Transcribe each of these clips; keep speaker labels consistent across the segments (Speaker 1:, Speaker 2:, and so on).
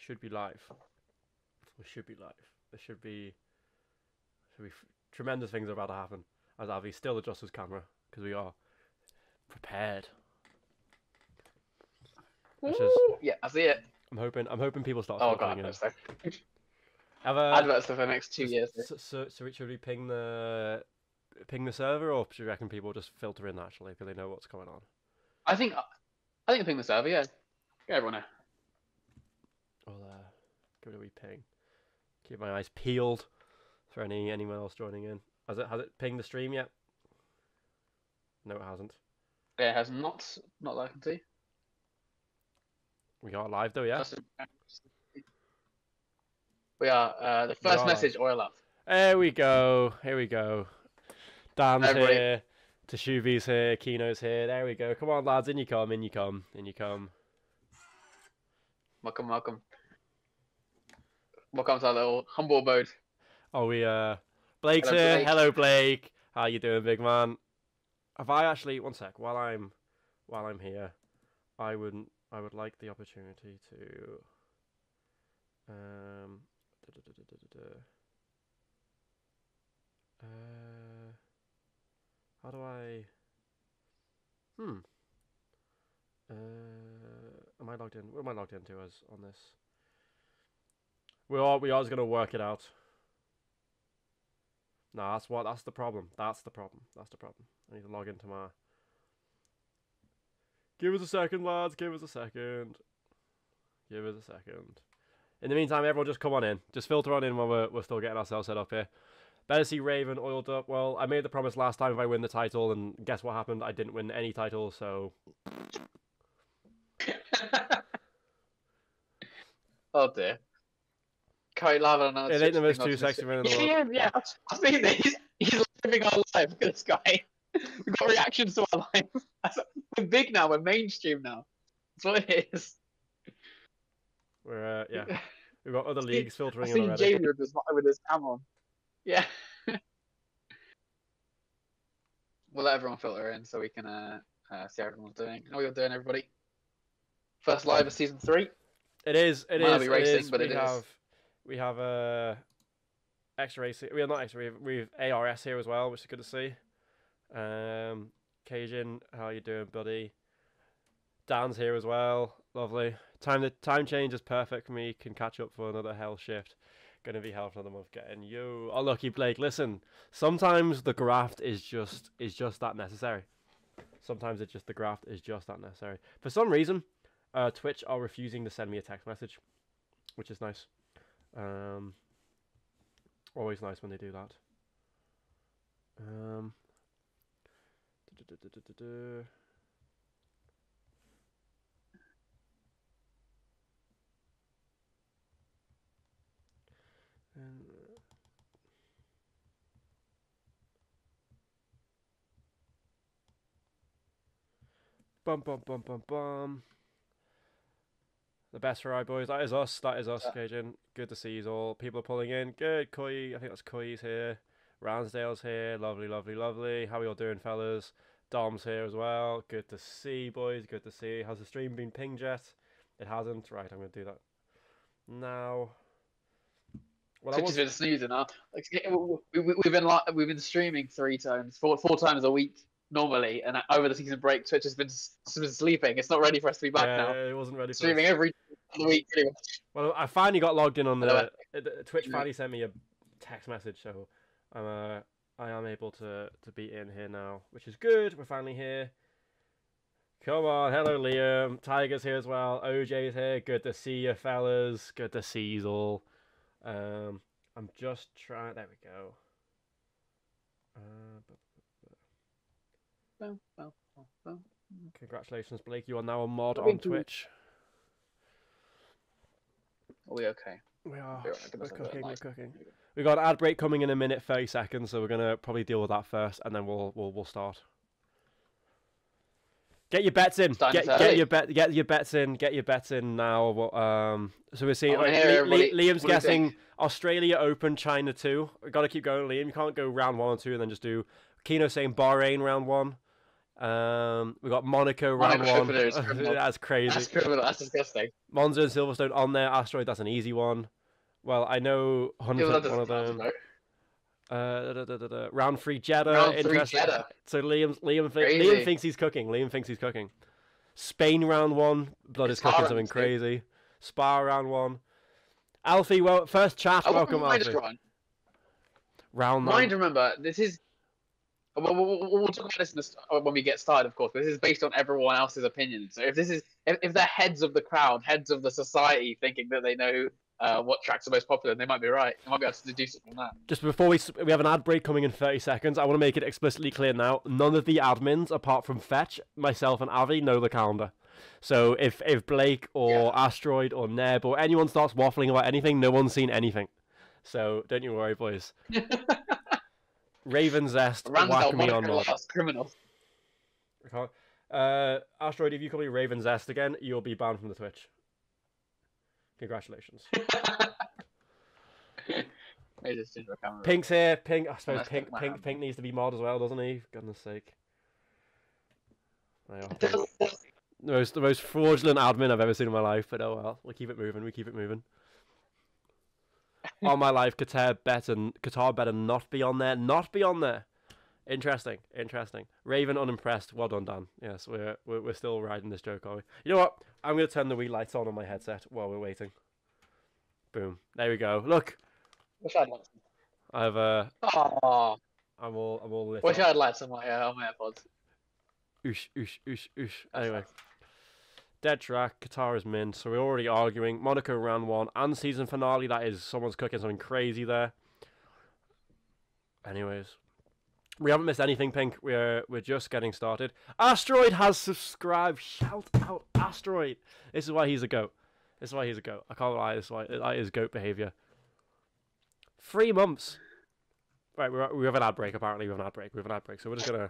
Speaker 1: should be live. We should be live. There should be tremendous things are about to happen. As Avi still adjusts his camera because we are prepared.
Speaker 2: Yeah, I see it.
Speaker 1: I'm hoping people start.
Speaker 2: Oh god, no, so.
Speaker 1: Adverts
Speaker 2: for the next 2 years.
Speaker 1: So should we ping the server, or should you reckon people just filter in naturally because they know what's going on?
Speaker 2: I think ping the server. Yeah, everyone know.
Speaker 1: Well, give it a wee ping. Keep my eyes peeled for anyone else joining in. Has it pinged the stream yet? No, it hasn't.
Speaker 2: Yeah, it has not that I can see.
Speaker 1: We got live though, yeah.
Speaker 2: We are the first message oil up.
Speaker 1: There we go. Here we go. Dan's
Speaker 2: Everybody.
Speaker 1: here. Teshuvi's here. Kino's here. There we go. Come on, lads. In you come. In you come. In you come.
Speaker 2: Welcome, welcome. Welcome to our little humble abode.
Speaker 1: Oh, Blake's
Speaker 2: Hello,
Speaker 1: here.
Speaker 2: Blake.
Speaker 1: Hello, Blake. How you doing, big man? Have I actually... One sec. While I'm here, I would like the opportunity to... how do I... am I logged in? What am I logged into as on this? We are just gonna work it out. No, that's the problem. That's the problem. I need to log into my... Give us a second, lads. Give us a second. Give us a second. In the meantime, everyone just come on in. Just filter on in while we're still getting ourselves set up here. Better see Raven oiled up. Well, I made the promise last time if I win the title, and guess what happened? I didn't win any title, so...
Speaker 2: Oh dear. Curry lava and
Speaker 1: It ain't the most too sexy man in the world.
Speaker 2: Yeah, I've seen this. He's living our life. Look at this guy. We've got reactions to our life. We're big now. We're mainstream now. That's what it is.
Speaker 1: We're yeah. We've got other leagues filtering
Speaker 2: I've
Speaker 1: in
Speaker 2: seen
Speaker 1: already.
Speaker 2: Jamie with his camera on. Yeah. We'll let everyone filter in so we can see how everyone's doing. How are you doing, everybody? First live of season 3.
Speaker 1: It is. It
Speaker 2: Might not
Speaker 1: is.
Speaker 2: be racing,
Speaker 1: it is.
Speaker 2: but it is.
Speaker 1: We have extra racing. We are not extra. We have ARS here as well, which is good to see. Cajun, how you doing, buddy? Dan's here as well. Lovely. Time change is perfect for me. Can catch up for another hell shift. Gonna be hell for another month getting you. Oh, lucky Blake. Listen, sometimes the graft is just that necessary. Sometimes it's just the graft is just that necessary. For some reason, Twitch are refusing to send me a text message, which is nice. Always nice when they do that. Bum bum bum bum bum. The best for boys. That is us. That is us, Cajun. Good to see you all. People are pulling in. Good. Koi. I think that's Koi's here. Ransdale's here. Lovely, lovely, lovely. How are you all doing, fellas? Dom's here as well. Good to see, boys. Good to see. Has the stream been pinged yet? It hasn't. Right, I'm going to do that now. Well,
Speaker 2: Twitch has been snoozing, huh? We've been streaming 4 times a week normally, and over the season break, Twitch has been sleeping. It's not ready for us to be back now.
Speaker 1: It wasn't ready for
Speaker 2: streaming
Speaker 1: us.
Speaker 2: every week, pretty much.
Speaker 1: Well, I finally got logged in on the Twitch. Finally sent me a text message, so I am able to be in here now, which is good. We're finally here. Come on, hello Liam. Tiger's here as well. OJ's here. Good to see you, fellas. Good to see you all. I'm just trying. There we go. Congratulations, Blake. You are now a mod on Twitch.
Speaker 2: Are we okay?
Speaker 1: We are. We're cooking. We're cooking. We got an ad break coming in a minute, 30 seconds. So we're gonna probably deal with that first, and then we'll start. Get your bets in. Get your bets in. Get your bets in now. So we're seeing Liam's guessing Australia Open, China 2. We got to keep going, Liam. You can't go round 1 or 2 and then just do. Kino saying Bahrain round 1. We got Monaco round
Speaker 2: Monaco
Speaker 1: one.
Speaker 2: opener is criminal.
Speaker 1: That's crazy.
Speaker 2: That's criminal. That's disgusting.
Speaker 1: Monza and Silverstone on there. Asteroid, that's an easy one. Well, I know
Speaker 2: Yeah,
Speaker 1: Hunter,
Speaker 2: well, that
Speaker 1: one of
Speaker 2: doesn't
Speaker 1: them.
Speaker 2: sound
Speaker 1: Round 3 Jeddah,
Speaker 2: Round 3
Speaker 1: interesting.
Speaker 2: Jeddah.
Speaker 1: So Liam
Speaker 2: Crazy.
Speaker 1: thinks he's cooking. Liam thinks he's cooking. Spain round 1, Blood is
Speaker 2: Spa
Speaker 1: cooking
Speaker 2: round
Speaker 1: something
Speaker 2: 2.
Speaker 1: crazy. Spa round 1. Alfie, well, first chat,
Speaker 2: I
Speaker 1: welcome
Speaker 2: wouldn't mind
Speaker 1: Alfie.
Speaker 2: this run.
Speaker 1: Round 9.
Speaker 2: Mind, remember, this is. We'll talk about this when we get started, of course. But this is based on everyone else's opinion. So if they're heads of the crowd, heads of the society, thinking that they know what tracks are most popular, they might be right. They might be able to deduce it from that.
Speaker 1: Just before we have an ad break coming in 30 seconds, I want to make it explicitly clear now, none of the admins, apart from Fetch, myself and Avi, know the calendar. So if Blake or Asteroid or Neb or anyone starts waffling about anything, no one's seen anything. So don't you worry, boys. Raven Zest, whack me on mod.
Speaker 2: Criminal.
Speaker 1: Asteroid, if you call me Raven Zest again, you'll be banned from the Twitch. Congratulations. Pink's here. Pink. I suppose Pink needs to be mod as well, doesn't he? For goodness sake. The most fraudulent admin I've ever seen in my life, but oh well. We keep it moving. We keep it moving. All my life, Qatar better not be on there. Not be on there. Interesting. Raven unimpressed. Well done, Dan. Yes, we're still riding this joke, are we? You know what? I'm gonna turn the wee lights on my headset while we're waiting. Boom. There we go. Look.
Speaker 2: Wish I had lights.
Speaker 1: I'm all lit.
Speaker 2: Wish I had lights on my AirPods.
Speaker 1: Oosh. Anyway. Dead track, Qatar is mint, so we're already arguing. Monaco round 1 and season finale, that is, someone's cooking something crazy there. Anyways. We haven't missed anything, Pink. We're just getting started. Asteroid has subscribed. Shout out, Asteroid. This is why he's a goat. I can't lie, that is goat behaviour. 3 months. Right, we have an ad break, apparently. We have an ad break. So we're just gonna...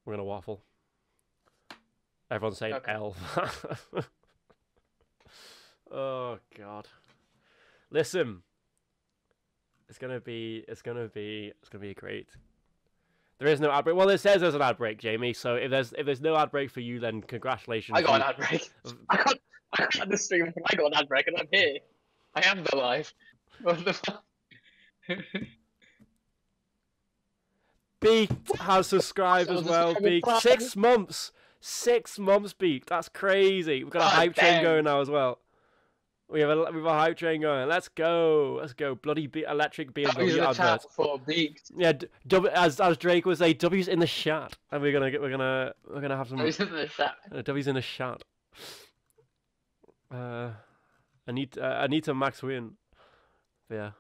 Speaker 1: We're gonna waffle. Everyone's saying
Speaker 2: okay.
Speaker 1: L. Oh God. Listen. It's gonna be great. There is no ad break. Well, it says there's an ad break, Jamie. So if there's no ad break for you, then congratulations.
Speaker 2: I got an ad break. I got the stream. I got an ad break, and I'm here. I am the live. What the fuck?
Speaker 1: Beaked has subscribed as well. Beaked 6 months. 6 months, Beaked. That's crazy. We've got a hype train going now as well. We have a hype train going. Let's go. Bloody electric BMW advert.
Speaker 2: For Beaked.
Speaker 1: Yeah, as Drake would say, W's in the chat, and we're gonna have some.
Speaker 2: W's in the chat.
Speaker 1: W's in the chat. I need to max win. Yeah.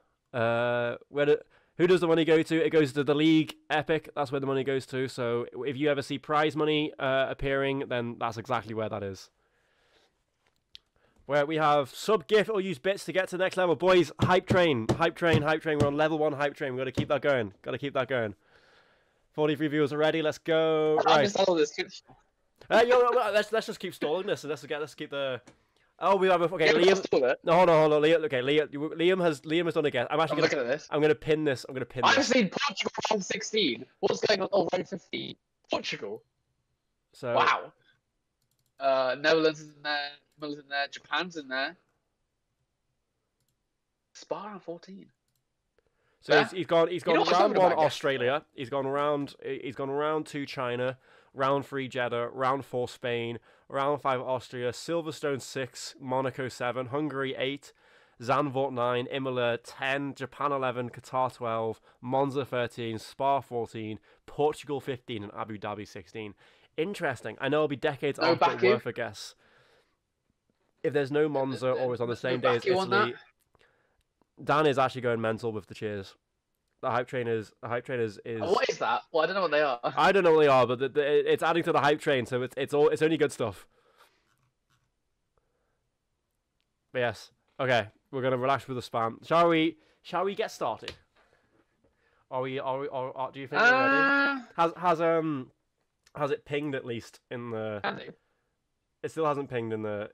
Speaker 1: Who does the money go to? It goes to the league, Epic. That's where the money goes to. So if you ever see prize money appearing, then that's exactly where that is. Where we have sub gift or use bits to get to the next level. Boys, hype train. We're on level 1 hype train. We've got to keep that going. 43 viewers already. Let's go. Right. Let's just keep stalling this. And let's keep the... Oh, we have okay. Liam. No, hold on. Liam has done a guess. I'm actually
Speaker 2: looking at this.
Speaker 1: I'm gonna pin this.
Speaker 2: I've seen Portugal round 16. What's going on? Oh, round 15. Portugal.
Speaker 1: So
Speaker 2: wow. Netherlands is in there. Japan's in there. Spa round 14.
Speaker 1: So he's gone round 1 Australia. He's gone round 2 China. Round 3 Jeddah, round 4 Spain, round 5 Austria, Silverstone 6, Monaco 7, Hungary 8, Zandvoort 9, Imola 10, Japan 11, Qatar 12, Monza 13, Spa 14, Portugal 15, and Abu Dhabi 16. Interesting. I know it'll be decades off, but worth a guess. If there's no Monza or it's on the same day as Italy, Dan is actually going mental with the cheers. The hype train is.
Speaker 2: What is that? Well, I don't know what they are.
Speaker 1: I don't know what they are, but it's adding to the hype train, so it's only good stuff. But yes, okay, we're gonna relax with the spam. Shall we get started? Do you think we're ready? Has it pinged at least in the? It still hasn't pinged in the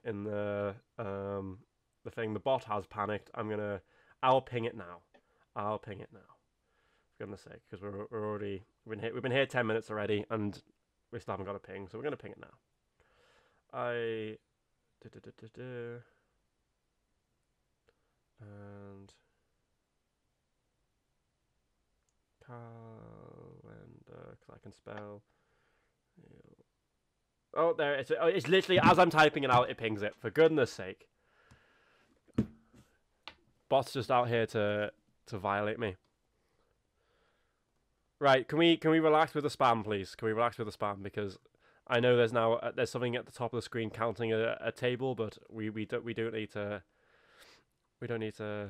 Speaker 1: thing. The bot has panicked. I'll ping it now. For goodness sake, because we've been here 10 minutes already, and We still haven't got a ping, so we're going to ping it now. And calendar, because I can spell. Oh, there it's. Oh, it's literally as I'm typing it out, it pings it. For goodness sake, bot's just out here to violate me. Right, can we relax with the spam, please? Can we relax with the spam, because I know there's something at the top of the screen counting a table, but we don't need to. We don't need to.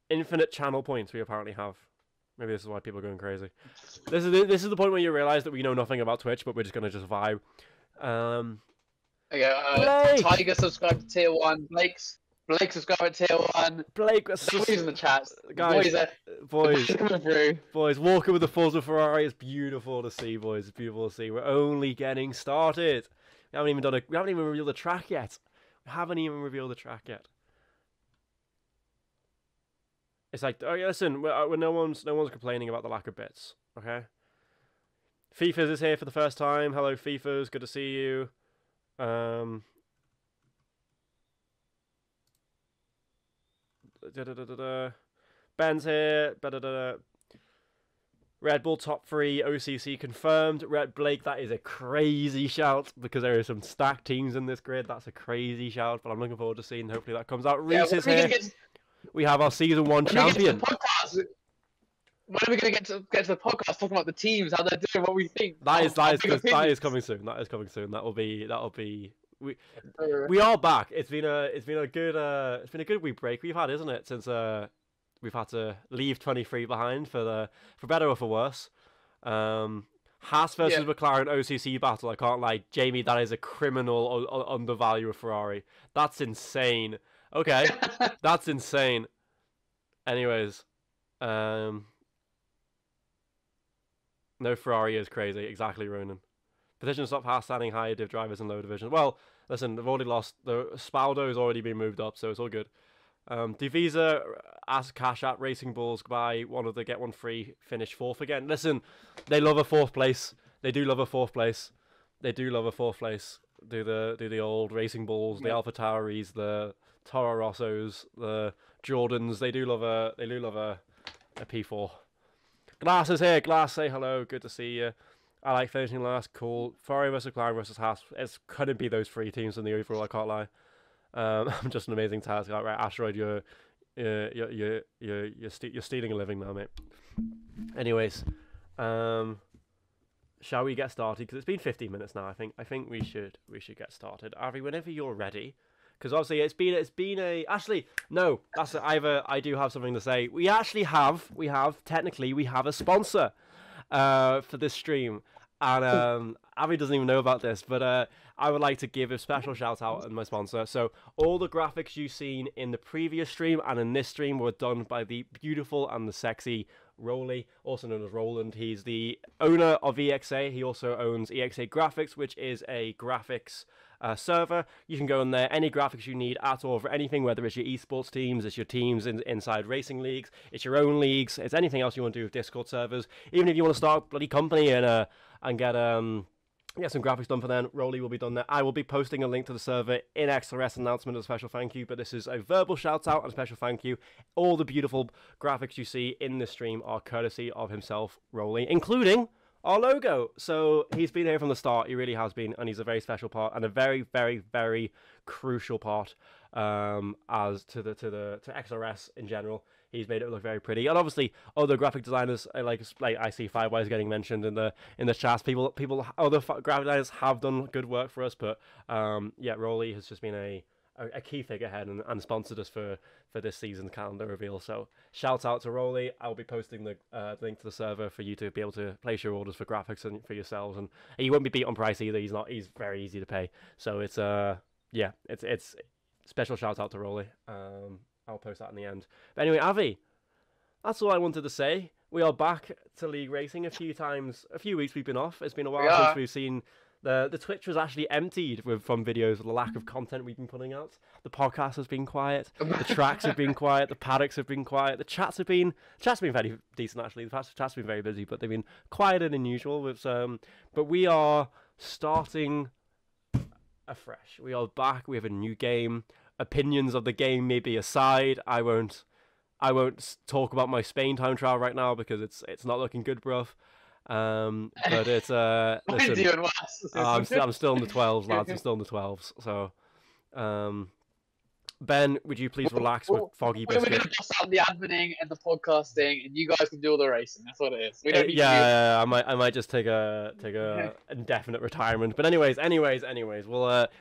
Speaker 1: Infinite channel points we apparently have. Maybe this is why people are going crazy. This is the point where you realise that we know nothing about Twitch, but we're just gonna just vibe.
Speaker 2: Okay, Tiger subscribed to tier 1. Blake subscribed to tier 1.
Speaker 1: Blake,
Speaker 2: boys in the chat,
Speaker 1: guys,
Speaker 2: boys coming through.
Speaker 1: Boys, walking with the Forza Ferrari is beautiful to see, boys. It's beautiful to see. We're only getting started. We haven't even revealed the track yet. It's like, oh yeah, listen, no one's complaining about the lack of bits, okay? FIFAs is here for the first time. Hello, FIFAs, good to see you. Ben's here. Red Bull top 3, OCC confirmed. Red Blake, that is a crazy shout because there are some stacked teams in this grid. That's a crazy shout, but I'm looking forward to seeing. Hopefully that comes out. Reese is here. We have our season 1 champion.
Speaker 2: When are we going to get to the podcast talking about the teams, how they're doing, what we think?
Speaker 1: That is coming soon. That is coming soon. That'll be. We are back. It's been a good week break we've had, isn't it? Since we've had to leave 23 behind for better or for worse. Haas versus McLaren OCC battle. I can't lie, Jamie. That is a criminal undervalue of Ferrari. That's insane. Okay, that's insane. Anyways, no, Ferrari is crazy. Exactly, Ronan. Petition to stop Haas standing higher div drivers in low division. Well, listen, they've already lost. The Spaldo has already been moved up, so it's all good. Divisa asked Cash at Racing Bulls by one of the get one free, finish 4th again. Listen, they love a 4th place. They do love a 4th place. They do love a 4th place. Do the old Racing Bulls, the Alpha Tauris, the Toro Rossos, the Jordans. They do love a P4. Glass is here. Glass, say hello. Good to see you. I like finishing last. Cool. Ferrari versus McLaren versus Haas. It's couldn't be those 3 teams in the overall. I can't lie. I'm just an amazing task. Like, right, Asteroid, you're stealing a living now, mate. Anyways, shall we get started? Because it's been 15 minutes now. I think we should get started. Avi, whenever you're ready. Because obviously it's been a actually no. That's I do have something to say. We actually have technically a sponsor for this stream. And Avi doesn't even know about this, but I would like to give a special shout out to my sponsor. So all the graphics you've seen in the previous stream and in this stream were done by the beautiful and the sexy Rolly, also known as Roland. He's the owner of EXA. He also owns EXA Graphics, which is a graphics server. You can go in there, any graphics you need at all for anything, whether it's your esports teams, it's your teams inside racing leagues, it's your own leagues, it's anything else you want to do with Discord servers. Even if you want to start a bloody company and get some graphics done for them, Rolly will be done there. I will be posting a link to the server in XRS announcement as a special thank you, but this is a verbal shout out and a special thank you. All the beautiful graphics you see in this stream are courtesy of himself, Rolly, including our logo. So he's been here from the start. He really has been, and he's a very special part and a very, very, very crucial part as to XRS in general. He's made it look very pretty, and obviously other graphic designers like I see Firewise getting mentioned in the chat. Other graphic designers have done good work for us, but yeah, Rolly has just been a key figurehead and sponsored us for this season's calendar reveal. So shout out to Rolly. I'll be posting the link to the server for you to be able to place your orders for graphics and for yourselves, and he won't be beat on price either. He's very easy to pay. So it's yeah, it's special shout out to Rolly. I'll post that in the end. But anyway, Avi, that's all I wanted to say. We are back to League Racing a few weeks we've been off. It's been a while since we've seen The Twitch was actually emptied from videos of the lack of content we've been putting out. The podcast has been quiet. The tracks have been quiet. The paddocks have been quiet. The chats have been very decent actually. The chats have been very busy, but they've been quieter than usual. But we are starting afresh. We are back. We have a new game. Opinions of the game maybe aside, I won't talk about my Spain time trial right now because it's not looking good, bruv. But it's listen, I'm still in the 12s, lads. I'm still in the 12s. So, Ben, would you please relax with Foggy Biscuit?
Speaker 2: We're going to bust out the adminning and the podcasting, and you guys can do all the racing. That's what it is. We don't need
Speaker 1: I might just take a indefinite retirement. But anyways,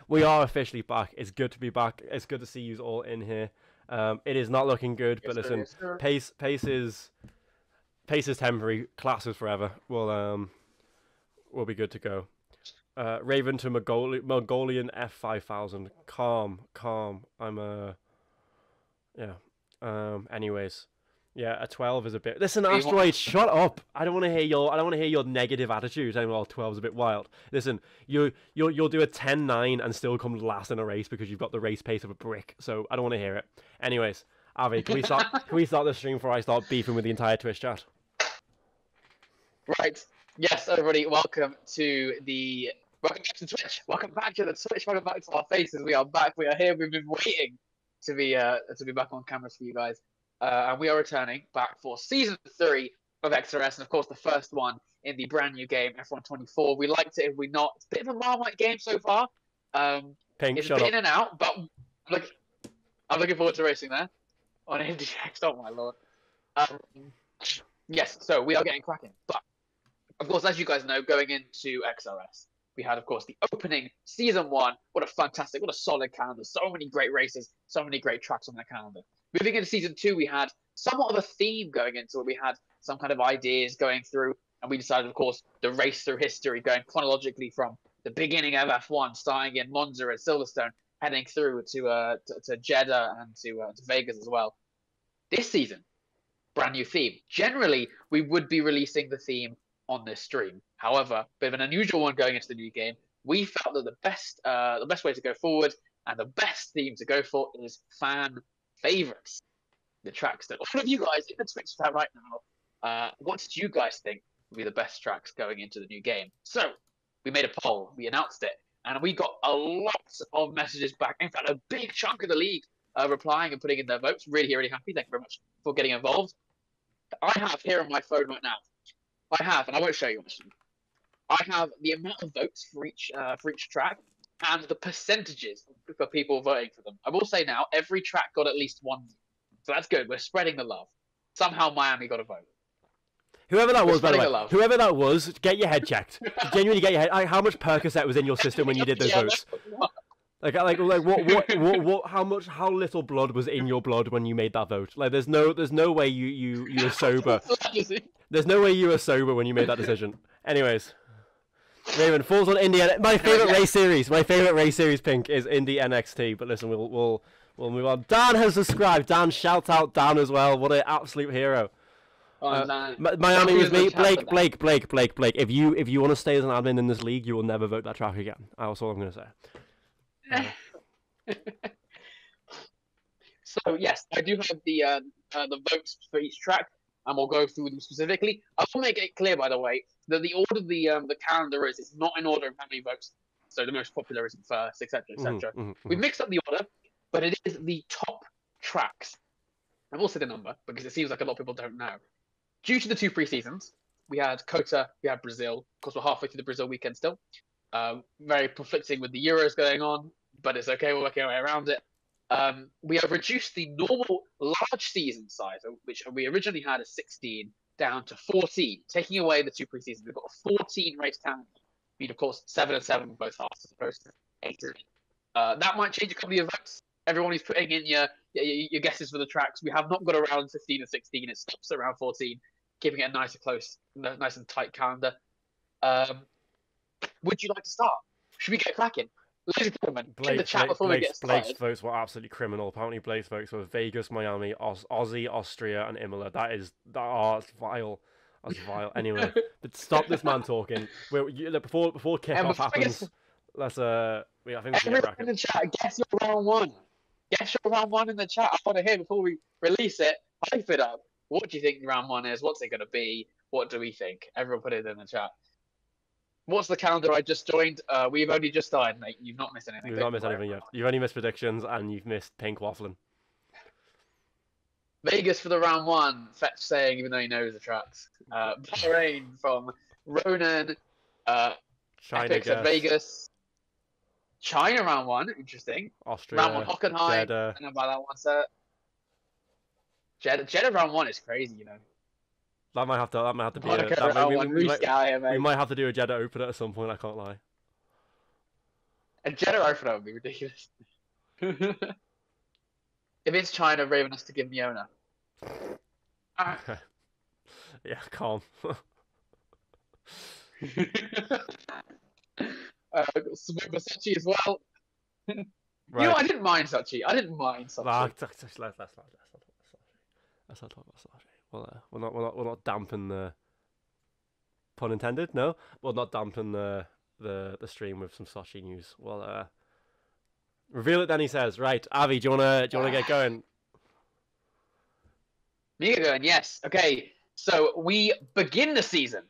Speaker 1: we are officially back. It's good to be back. It's good to see you all in here. It is not looking good, but listen, pace is temporary. Class is forever. We'll be good to go. Raven to Mongolian F5000. Calm. Anyways, yeah, a 12 is a bit. Listen, Asteroid, shut up. I don't want to hear your negative attitude. Saying, well, 12 is a bit wild. Listen, you'll do a 10-9 and still come last in a race because you've got the race pace of a brick. So I don't want to hear it. Anyways, Avi, can we start the stream before I start beefing with the entire Twitch chat?
Speaker 2: Right. Yes, everybody, welcome back to Twitch. Welcome back to the Twitch. Welcome back to our faces. We are back. We are here. We've been waiting to be back on camera for you guys. And we are returning back for season 3 of XRS, and of course the first one in the brand new game F1 24. We liked it, if we not. It's a bit of a Marmite game so far.
Speaker 1: Pink,
Speaker 2: it's
Speaker 1: shut
Speaker 2: a bit
Speaker 1: up.
Speaker 2: in and out, but I'm looking forward to racing there on IndyX. Oh my lord. Yes, so we are getting cracking. But of course, as you guys know, going into XRS, we had, of course, the opening season 1. What a solid calendar. So many great races, so many great tracks on that calendar. Moving into season 2, we had somewhat of a theme going into it. We had some kind of ideas going through, and we decided, of course, to race through history, going chronologically from the beginning of F1, starting in Monza and Silverstone, heading through to Jeddah and to Vegas as well. This season, brand new theme. Generally, we would be releasing the theme on this stream. However, a bit of an unusual one going into the new game. We felt that the best way to go forward and the best theme to go for is fan favorites. The tracks that all of you guys in the Twitch chat right now, what did you guys think would be the best tracks going into the new game? So we made a poll, we announced it, and we got a lot of messages back. In fact, a big chunk of the league replying and putting in their votes. Really, really happy. Thank you very much for getting involved. I have here on my phone right now, and I won't show you actually, I have the amount of votes for each track and the percentages for people voting for them. I will say now, every track got at least one. So that's good. We're spreading the love. Somehow Miami got a vote.
Speaker 1: Whoever that was, by the way, whoever that was, get your head checked. Genuinely get your head. How much Percocet was in your system when you did those votes? How little blood was in your blood when you made that vote? Like, there's no way you were sober. There's no way you were sober when you made that decision. Anyways, Raven falls on Indy. My favorite race series, Pink, is Indy NXT. But listen, we'll move on. Dan has subscribed. Dan, shout out Dan as well. What an absolute hero. Miami was me. Blake. If you want to stay as an admin in this league, you will never vote that track again. That's all I'm going to say.
Speaker 2: So yes, I do have the votes for each track, and we'll go through them specifically. I will make it clear, by the way, that the order the calendar is, it's not in order of how many votes. So the most popular isn't first, etc., etc. We mixed up the order, but it is the top tracks. I will say the number because it seems like a lot of people don't know. Due to the 2 pre-seasons, we had Cota, we had Brazil. Of course, we're halfway through the Brazil weekend still. Very conflicting with the Euros going on, but it's okay. We're working our way around it. We have reduced the normal large season size, which we originally had as 16, down to 14, taking away the 2 pre-seasons. We've got a 14 race calendar. I mean, of course, 7 and 7 both halves as opposed to 8 and 8. That might change a couple of votes. Everyone is putting in your guesses for the tracks. We have not got around 15 and 16. It stops around 14, keeping it a nice and tight calendar. Would you like to start? Should we get cracking? Ladies and gentlemen, in the chat before we get started.
Speaker 1: Blake's votes were absolutely criminal. Apparently, Blake's votes were Vegas, Miami, Aussie, Austria, and Imola. That's vile. That's vile. Anyway, but stop this man talking. Before
Speaker 2: And
Speaker 1: kickoff
Speaker 2: before we get
Speaker 1: happens, let's I think we should get
Speaker 2: everyone in
Speaker 1: bracket.
Speaker 2: the chat, guess your round one. Guess your round one in the chat. I want to hear before we release it. Hype it up. What do you think round one is? What's it going to be? What do we think? Everyone put it in the chat. What's the calendar I just joined? We've only just started, mate. You've not missed anything.
Speaker 1: You've not missed anything yet. You've only missed predictions and you've missed pink waffling.
Speaker 2: Vegas for the round one. Fetch saying, even though he knows the tracks. Bahrain from Ronan.
Speaker 1: China,
Speaker 2: Epic said Vegas. China round one. Interesting.
Speaker 1: Austria.
Speaker 2: Round one Hockenheim.
Speaker 1: Jeddah.
Speaker 2: I don't know about that one, sir. Jeddah round one is crazy, you know.
Speaker 1: That might have to be. We might have to do a Jeddah opener at some point. I can't lie.
Speaker 2: A Jeddah opener would be ridiculous. If it's China, Raven has to give me owner.
Speaker 1: Yeah, calm.
Speaker 2: Smooth Sachi as well.
Speaker 1: Right.
Speaker 2: You know, I didn't mind Sachi. Let's
Speaker 1: not talk about Sachi. Well, we'll not dampen the pun intended. No, we'll not dampen the stream with some Sachi news. Well, reveal it then. He says, right, Avi, do you wanna get going?
Speaker 2: Me get going, yes. Okay, so we begin the season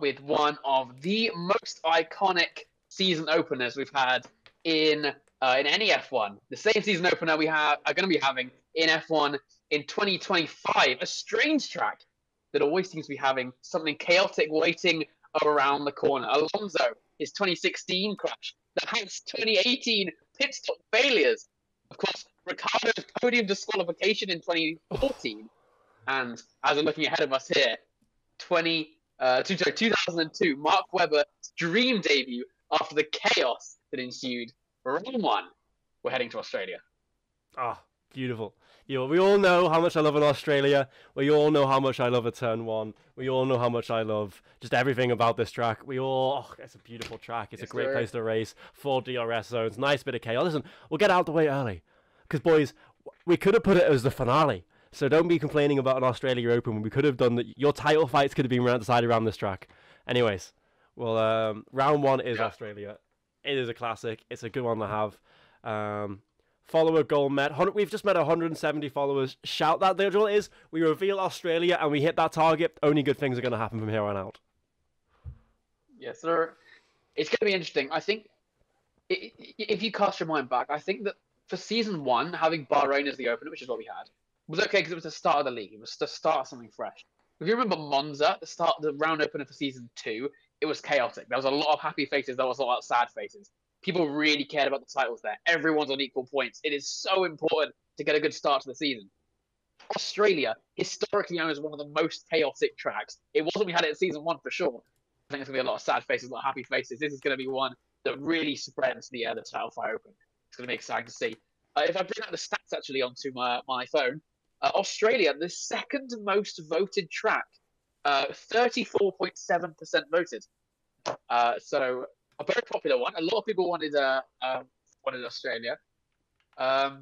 Speaker 2: with one of the most iconic season openers we've had in any F1. The same season opener we are going to be having in F1 in 2025. A strange track that always seems to be having something chaotic waiting around the corner. Alonso, his 2016 crash. The Haas 2018 pit stop failures. Of course, Ricciardo's podium disqualification in 2014. And as we're looking ahead of us here, 2002, Mark Webber's dream debut after the chaos that ensued. Round one, we're heading to Australia.
Speaker 1: Ah, beautiful. We all know how much I love in Australia. We all know how much I love a turn one. We all know how much I love just everything about this track. It's a beautiful track. It's a great place to race. 4 DRS zones, nice bit of chaos. Listen, we'll get out the way early. Because, boys, we could have put it as the finale. So don't be complaining about an Australia Open when we could have done that. Your title fights could have been decided around this track. Anyways, well, round one is Australia. It is a classic. It's a good one to have. Follower goal met. We've just met 170 followers. Shout that. The drill is we reveal Australia and we hit that target. Only good things are going to happen from here on out.
Speaker 2: Yes, sir. It's going to be interesting. I think if you cast your mind back, I think that for season one, having Bahrain as the opener, which is what we had, was okay because it was the start of the league. It was the start of something fresh. If you remember Monza, the round opener for season two, it was chaotic. There was a lot of happy faces. There was a lot of sad faces. People really cared about the titles there. Everyone's on equal points. It is so important to get a good start to the season. Australia, historically known as one of the most chaotic tracks. It wasn't we had it in season one for sure. I think there's going to be a lot of sad faces, a lot of happy faces. This is going to be one that really spreads the title fight open. It's going to be exciting to see. If I bring out the stats actually onto my phone, Australia, the second most voted track, 34.7% voted. So a very popular one. A lot of people wanted Australia. I'm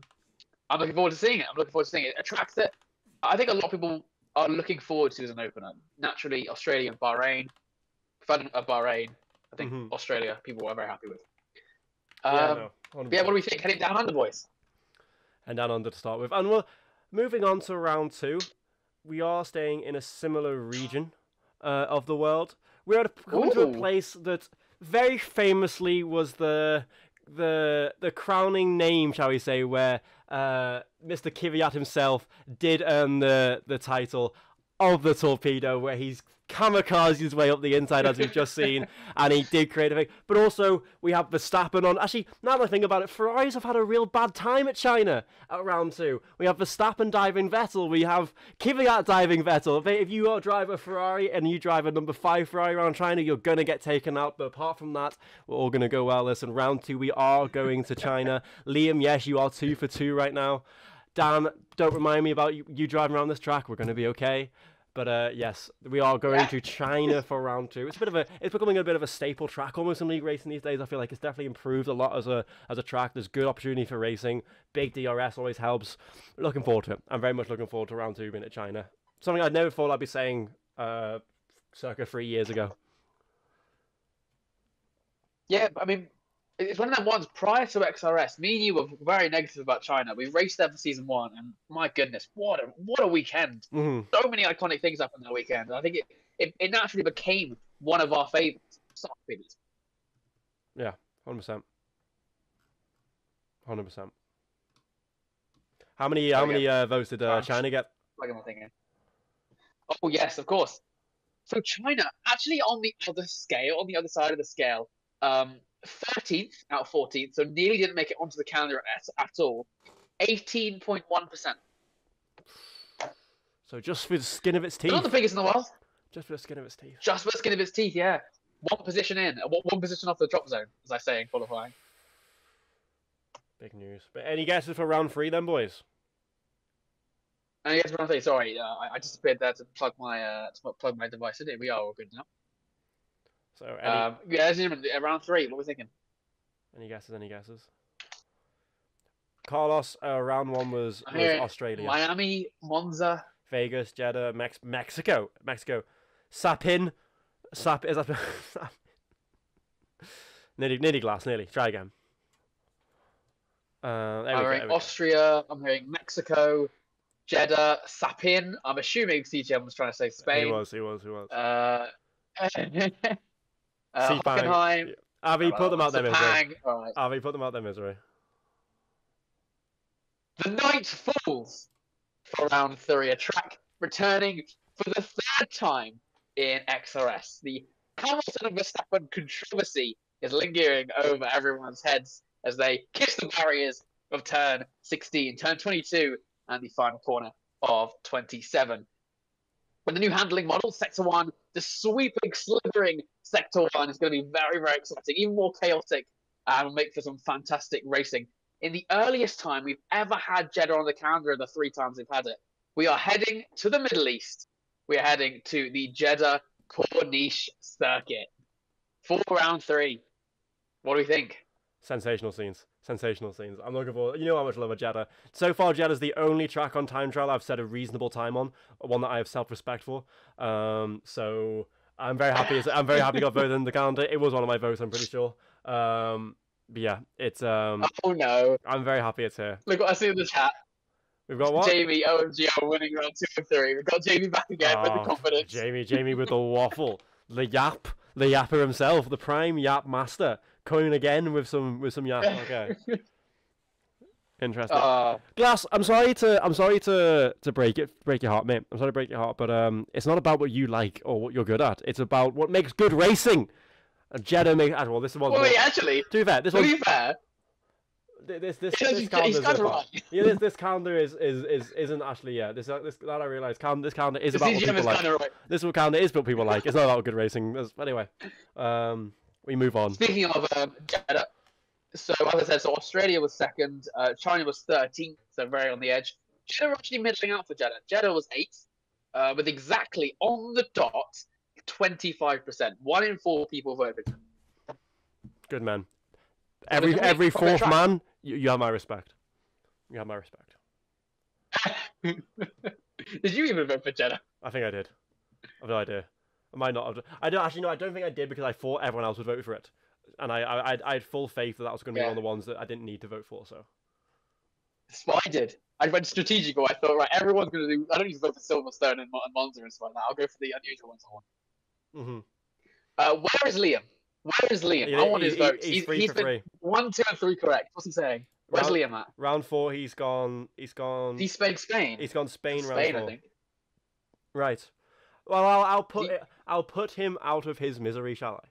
Speaker 2: looking forward to seeing it. A track that I think a lot of people are looking forward to as an opener. Naturally, Australia and Bahrain. Bahrain, I think Australia, people are very happy with. What do we think? Heading down under, boys.
Speaker 1: And down under to start with. And we're moving on to round two. We are staying in a similar region of the world. We're coming to a place that very famously was the crowning name, shall we say, where Mr. Kvyat himself did earn the title of the Torpedo, where he's kamikaze his way up the inside, as we've just seen, and he did create a thing. But also, we have Verstappen on. Actually, now that I think about it, Ferraris have had a real bad time at China at round two. We have Verstappen diving Vettel. We have Kvyat diving Vettel. If you drive a Ferrari and you drive a number 5 Ferrari around China, you're going to get taken out. But apart from that, we're all going to go well. Listen, round two, we are going to China. Liam, yes, you are 2 for 2 right now. Dan, don't remind me about you driving around this track. We're going to be okay. But yes, we are going to China for round two. It's becoming a bit of a staple track almost in league racing these days. I feel like it's definitely improved a lot as a track. There's good opportunity for racing. Big DRS always helps. Looking forward to it. I'm very much looking forward to round two being at China. Something I never thought I'd be saying circa 3 years ago.
Speaker 2: Yeah, I mean, it's one of them ones prior to XRS. Me and you were very negative about China. We raced there for season 1, and my goodness, what a weekend!
Speaker 1: Mm-hmm.
Speaker 2: So many iconic things happened that weekend. I think it naturally became one of our favorites.
Speaker 1: Yeah, 100%. 100%. How many votes did China get?
Speaker 2: Like I'm thinking. Oh yes, of course. So China actually on the other scale, on the other side of the scale, 13th out of 14th, so nearly didn't make it onto the calendar at all. 18.1%.
Speaker 1: So just for the skin of its teeth.
Speaker 2: It's not the biggest in the world.
Speaker 1: Just for the skin of its teeth.
Speaker 2: Just for the skin of its teeth, yeah. One position in, one position off the drop zone, as I say in qualifying.
Speaker 1: Big news. But any guesses for round 3 then, boys?
Speaker 2: And yes, round 3. Sorry, I disappeared there to plug my device in. We are all good now.
Speaker 1: So
Speaker 2: round 3. What are we thinking?
Speaker 1: Any guesses? Any guesses? Carlos, round 1 was Australia.
Speaker 2: Miami, Monza,
Speaker 1: Vegas, Jeddah, Mexico. Sapin. Is that nearly glass? Nearly. Try again.
Speaker 2: I'm hearing Austria. I'm hearing Mexico, Jeddah, Sapin. I'm assuming CGM was trying to say Spain.
Speaker 1: He was.
Speaker 2: Hockenheim.
Speaker 1: Avi, put them out their misery.
Speaker 2: Right.
Speaker 1: Avi, put them out their misery.
Speaker 2: The night falls for round 3. A track returning for the 3rd time in XRS. The Hamilton and Verstappen controversy is lingering over everyone's heads as they kiss the barriers of turn 16, turn 22, and the final corner of 27. With the new handling model, Sector 1, the sweeping, slithering Sector 1 is going to be very, very exciting, even more chaotic, and will make for some fantastic racing. In the earliest time we've ever had Jeddah on the calendar, the 3 times we've had it, we are heading to the Middle East. We are heading to the Jeddah Corniche circuit for round 3. What do we think?
Speaker 1: Sensational scenes. I'm looking for. You know how much I love a Jeddah. So far, Jeddah's the only track on time trial I've set a reasonable time on, one that I have self-respect for. So I'm very happy. I'm very happy got voted in the calendar. It was one of my votes, I'm pretty sure. But yeah, it's.
Speaker 2: Oh no!
Speaker 1: I'm very happy it's here.
Speaker 2: Look what I see in the chat.
Speaker 1: We've got what?
Speaker 2: Jamie, OMG, are winning round 2 and 3. We've got Jamie back again with the confidence.
Speaker 1: Jamie with the waffle. The yapper himself, the prime yap master, coming again with some yap. Okay. Interesting. Glass, I'm sorry to break your heart, mate. I'm sorry to break your heart, but it's not about what you like or what you're good at. It's about what makes good racing. And Jeddah makes well. This is one.
Speaker 2: Wait, actually.
Speaker 1: To be fair,
Speaker 2: this one. To be fair.
Speaker 1: This calendar right. Yeah, this calendar isn't actually this that I realise this calendar is about what people like. Right. This calendar is what people like. It's not about good racing. Anyway, we move on.
Speaker 2: Speaking of Jeddah, so as I said, so Australia was 2nd, China was 13th, so very on the edge. Jeddah were actually middling out for Jeddah. Jeddah was 8th, with exactly on the dot 25%. 1 in 4 people voted.
Speaker 1: Good man. Every 4th man, you have my respect. You have my respect.
Speaker 2: Did you even vote for Jeddah?
Speaker 1: I think I did. I've no idea. I might not have. I don't think I did because I thought everyone else would vote for it, and I had full faith that was going to be one of the ones that I didn't need to vote for. So.
Speaker 2: That's what I did. I went strategical. I thought, right, everyone's going to do. I don't need to vote for Silverstone and Monza and stuff like that. I'll go for the unusual ones I want. Where is Liam?
Speaker 1: Yeah,
Speaker 2: I want his votes.
Speaker 1: He's free for free.
Speaker 2: 1, 2, and 3 correct. What's he saying? Where's Liam at?
Speaker 1: Round 4, he's gone.
Speaker 2: He's Spain. He's
Speaker 1: gone Spain round 4.
Speaker 2: I think.
Speaker 1: Right. Well, I'll put him out of his misery, shall I?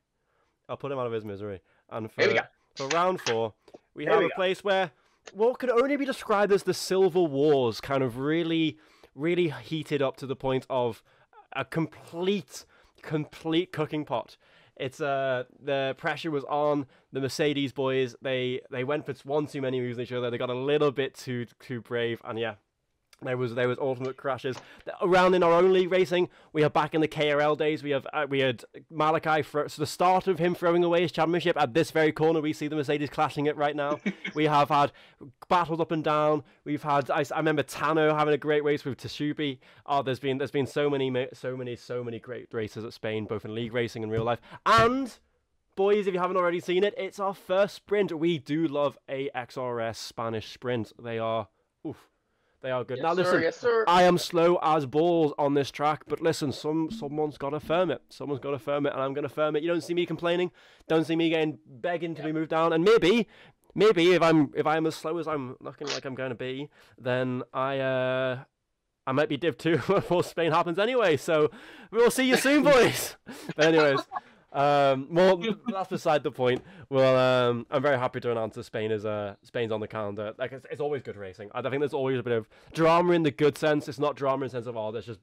Speaker 1: I'll put him out of his misery. And for round 4, we have a place where what could only be described as the Civil Wars kind of really, really heated up to the point of a complete cooking pot. It's the pressure was on the Mercedes boys. They went for one too many moves on each other. They got a little bit too brave, and yeah, There was ultimate crashes around in our own league racing. We are back in the KRL days. We had Malachi so the start of him throwing away his championship at this very corner. We see the Mercedes clashing it right now. We have had battles up and down. We've had I remember Tano having a great race with Tashubi. Oh, there's been so many great races at Spain, both in league racing and real life. And boys, if you haven't already seen it, it's our first sprint. We do love a XRS Spanish sprint. They are oof. They are good.
Speaker 2: Yes,
Speaker 1: now listen,
Speaker 2: sir, yes, sir.
Speaker 1: I am slow as balls on this track, but listen, someone's got to firm it. Someone's got to firm it, and I'm going to firm it. You don't see me complaining. Don't see me begging to be moved down. And maybe if I'm as slow as I'm looking like I'm going to be, then I might be Div 2 before Spain happens anyway. So we'll see you soon, boys. But anyways. Well, that's beside the point. Well, I'm very happy to announce that Spain's on the calendar. Like it's always good racing. I think there's always a bit of drama in the good sense. It's not drama in the sense of there's just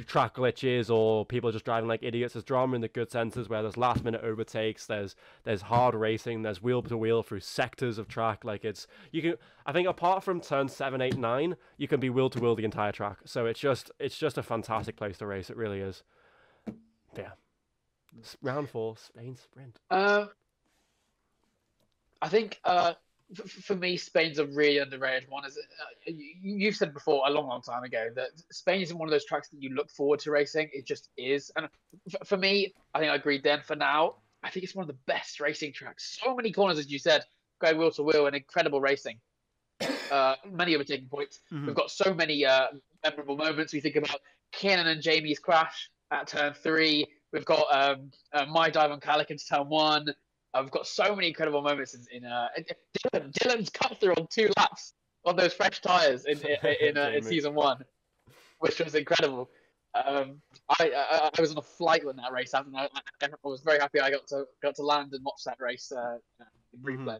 Speaker 1: track glitches or people just driving like idiots. There's drama in the good senses where there's last minute overtakes. There's hard racing. There's wheel to wheel through sectors of track. Like I think apart from turn 7, 8, 9, you can be wheel to wheel the entire track. So it's just a fantastic place to race. It really is. Yeah. Round 4, Spain sprint.
Speaker 2: I think for me, Spain's a really underrated one. You've said before a long time ago that Spain isn't one of those tracks that you look forward to racing. It just is. And for me, I think I agreed then. For now, I think it's one of the best racing tracks. So many corners, as you said, going wheel to wheel and incredible racing. Many overtaking points.
Speaker 1: Mm-hmm.
Speaker 2: We've got so many memorable moments. We think about Kenan and Jamie's crash at turn 3. We've got my dive on Calic into turn 1. We've got so many incredible moments in Dylan's cut through on 2 laps on those fresh tyres in season 1, which was incredible. I was on a flight when that race happened. I was very happy I got to land and watch that race in replay.
Speaker 1: Mm-hmm.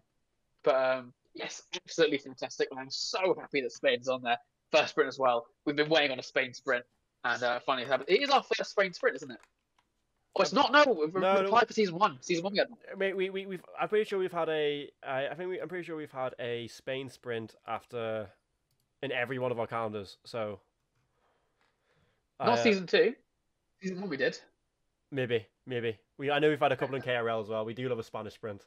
Speaker 2: But yes, absolutely fantastic. I'm so happy that Spain's on there. First sprint as well. We've been waiting on a Spain sprint, and finally it happened. It is our first Spain sprint, isn't it? Oh, it's not. No, we've applied for season 1. Season 1 again.
Speaker 1: I'm pretty sure we've had I'm pretty sure we've had a Spain sprint in every one of our calendars. So.
Speaker 2: Not season 2. Season 1 we did.
Speaker 1: Maybe. I know we've had a couple in KRL as well. We do love a Spanish sprint.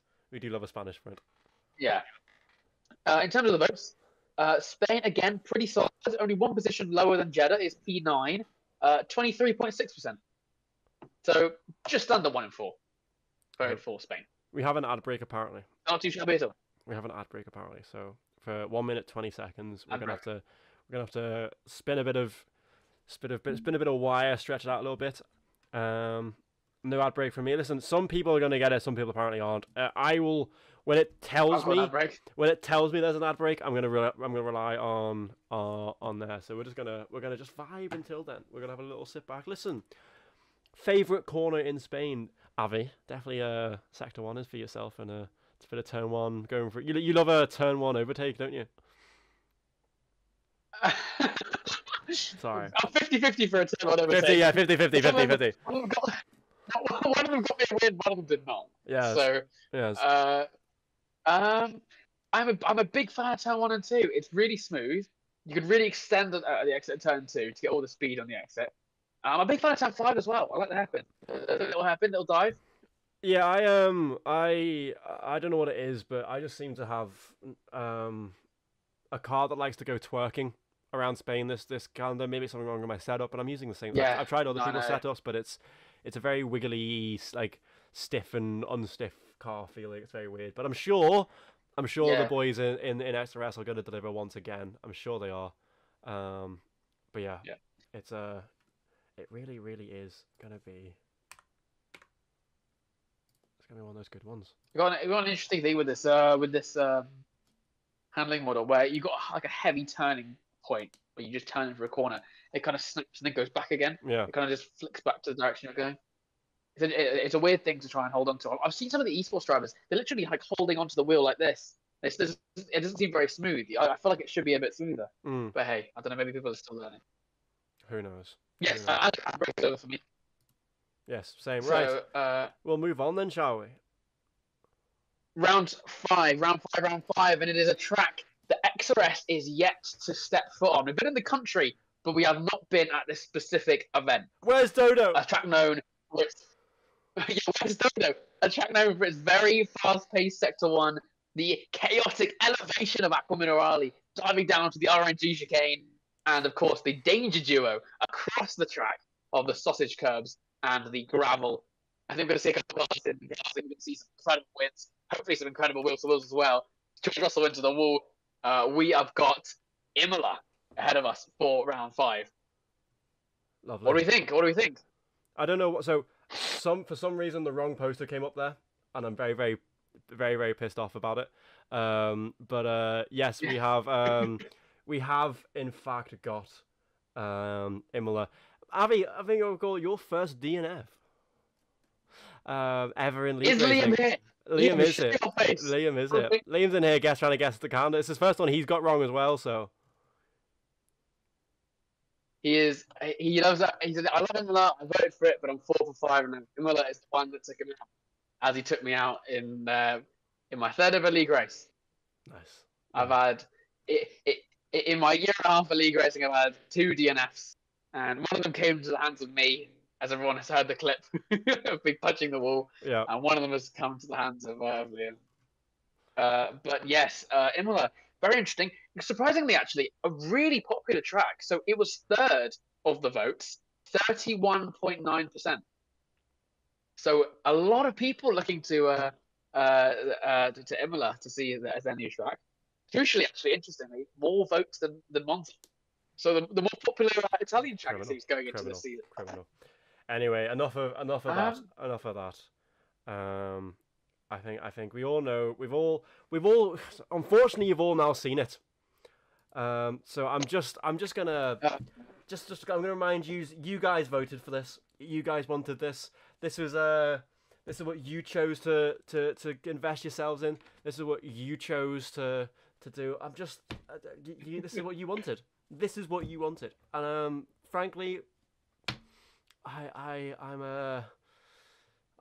Speaker 1: Yeah.
Speaker 2: In terms of the votes, Spain again pretty solid. Only one position lower than Jeddah is P9, 23.6%. So just under 1 in 4 for Spain.
Speaker 1: We have an ad break apparently.
Speaker 2: Not too shabby at all.
Speaker 1: We have an ad break apparently. So for 1 minute 20 seconds, we're gonna have to spin a bit of wire, stretch it out a little bit. No ad break from me. Listen, some people are gonna get it, some people apparently aren't. I will when it tells me there's an ad break. I'm gonna rely on there. So we're gonna just vibe until then. We're gonna have a little sit back. Listen. Favorite corner in Spain, Avi? Definitely sector 1 is for yourself, and it's a bit of turn 1 going for. You love a turn 1 overtake, don't you? Sorry.
Speaker 2: 50-50 for a turn 1 overtake.
Speaker 1: 50, yeah, 50-50.
Speaker 2: One of them got me a win, one of them did not.
Speaker 1: Yeah.
Speaker 2: So.
Speaker 1: Yes.
Speaker 2: I'm a big fan of turn 1 and 2. It's really smooth. You could really extend the exit at turn 2 to get all the speed on the exit. I'm a big fan of turn 5 as well. I like the hairpin. Little dive.
Speaker 1: Yeah, I don't know what it is, but I just seem to have a car that likes to go twerking around Spain this calendar. Maybe it's something wrong with my setup, but I'm using the same.
Speaker 2: Yeah.
Speaker 1: I've tried other people's setups, but it's a very wiggly, like stiff and unstiff car feeling. It's very weird, but I'm sure the boys in SRS are going to deliver once again. I'm sure they are. But yeah. It really, really is gonna be. It's gonna be one of those good ones.
Speaker 2: We got an interesting thing with this handling model where you got like a heavy turning point where you just turn for a corner. It kind of snaps and then goes back again.
Speaker 1: Yeah.
Speaker 2: It kind of just flicks back to the direction you're going. It's a weird thing to try and hold on to. I've seen some of the esports drivers. They're literally like holding onto the wheel like this. It doesn't seem very smooth. I feel like it should be a bit smoother. But hey, I don't know. Maybe people are still learning.
Speaker 1: Who knows?
Speaker 2: Yes, I break it over for me.
Speaker 1: Yes, same.
Speaker 2: So,
Speaker 1: right. We'll move on then, shall we?
Speaker 2: Round 5, and it is a track the XRS is yet to step foot on. We've been in the country, but we have not been at this specific event.
Speaker 1: Where's Dodo?
Speaker 2: A track known for its where's Dodo? A track known for its very fast-paced Sector 1, the chaotic elevation of Aqua Minerale, diving down to the RNG chicane, and of course the danger duo across the track of the sausage curbs and the gravel. I think we're going to see a couple of we're going to see some incredible wins, hopefully some incredible wheels to wheels as well. George Russell into the wall. We have got Imola ahead of us for round 5.
Speaker 1: Lovely.
Speaker 2: What do we think? What do we think?
Speaker 1: I don't know what. So, for some reason, the wrong poster came up there, and I'm very, very, very, very pissed off about it. But yes, we have in fact got Imola. Avi, I think I'll call your first DNF ever in League Racing.
Speaker 2: Liam here?
Speaker 1: Liam is it? Liam is it? Liam's in here, trying to guess the count. It's his first one. He's got wrong as well. So
Speaker 2: he is. He loves that. He said, "I love Imola. I voted for it, but I'm 4 for 5, and Imola is the one that took him out, as he took me out in my 3rd ever league race."
Speaker 1: Nice.
Speaker 2: I've had in my year and a half of league racing. I've had 2 DNFs, and one of them came to the hands of me, as everyone has heard the clip of me punching the wall.
Speaker 1: Yeah.
Speaker 2: And one of them has come to the hands of Liam. But yes, Imola, very interesting. Surprisingly, actually, a really popular track. So it was 3rd of the votes, 31.9%. So a lot of people looking to Imola to see it as their new track. Crucially, actually, interestingly, more votes than Monza. So the more popular Italian track is going into the season.
Speaker 1: Criminal. Anyway, enough of that. Enough of that. I think we all know. We've all. Unfortunately, you've all now seen it. So I'm just gonna I'm gonna remind you. You guys voted for this. You guys wanted this. This is what you chose to invest yourselves in. This is what you chose to do. I'm just. This is what you wanted. This is what you wanted. And frankly, I'm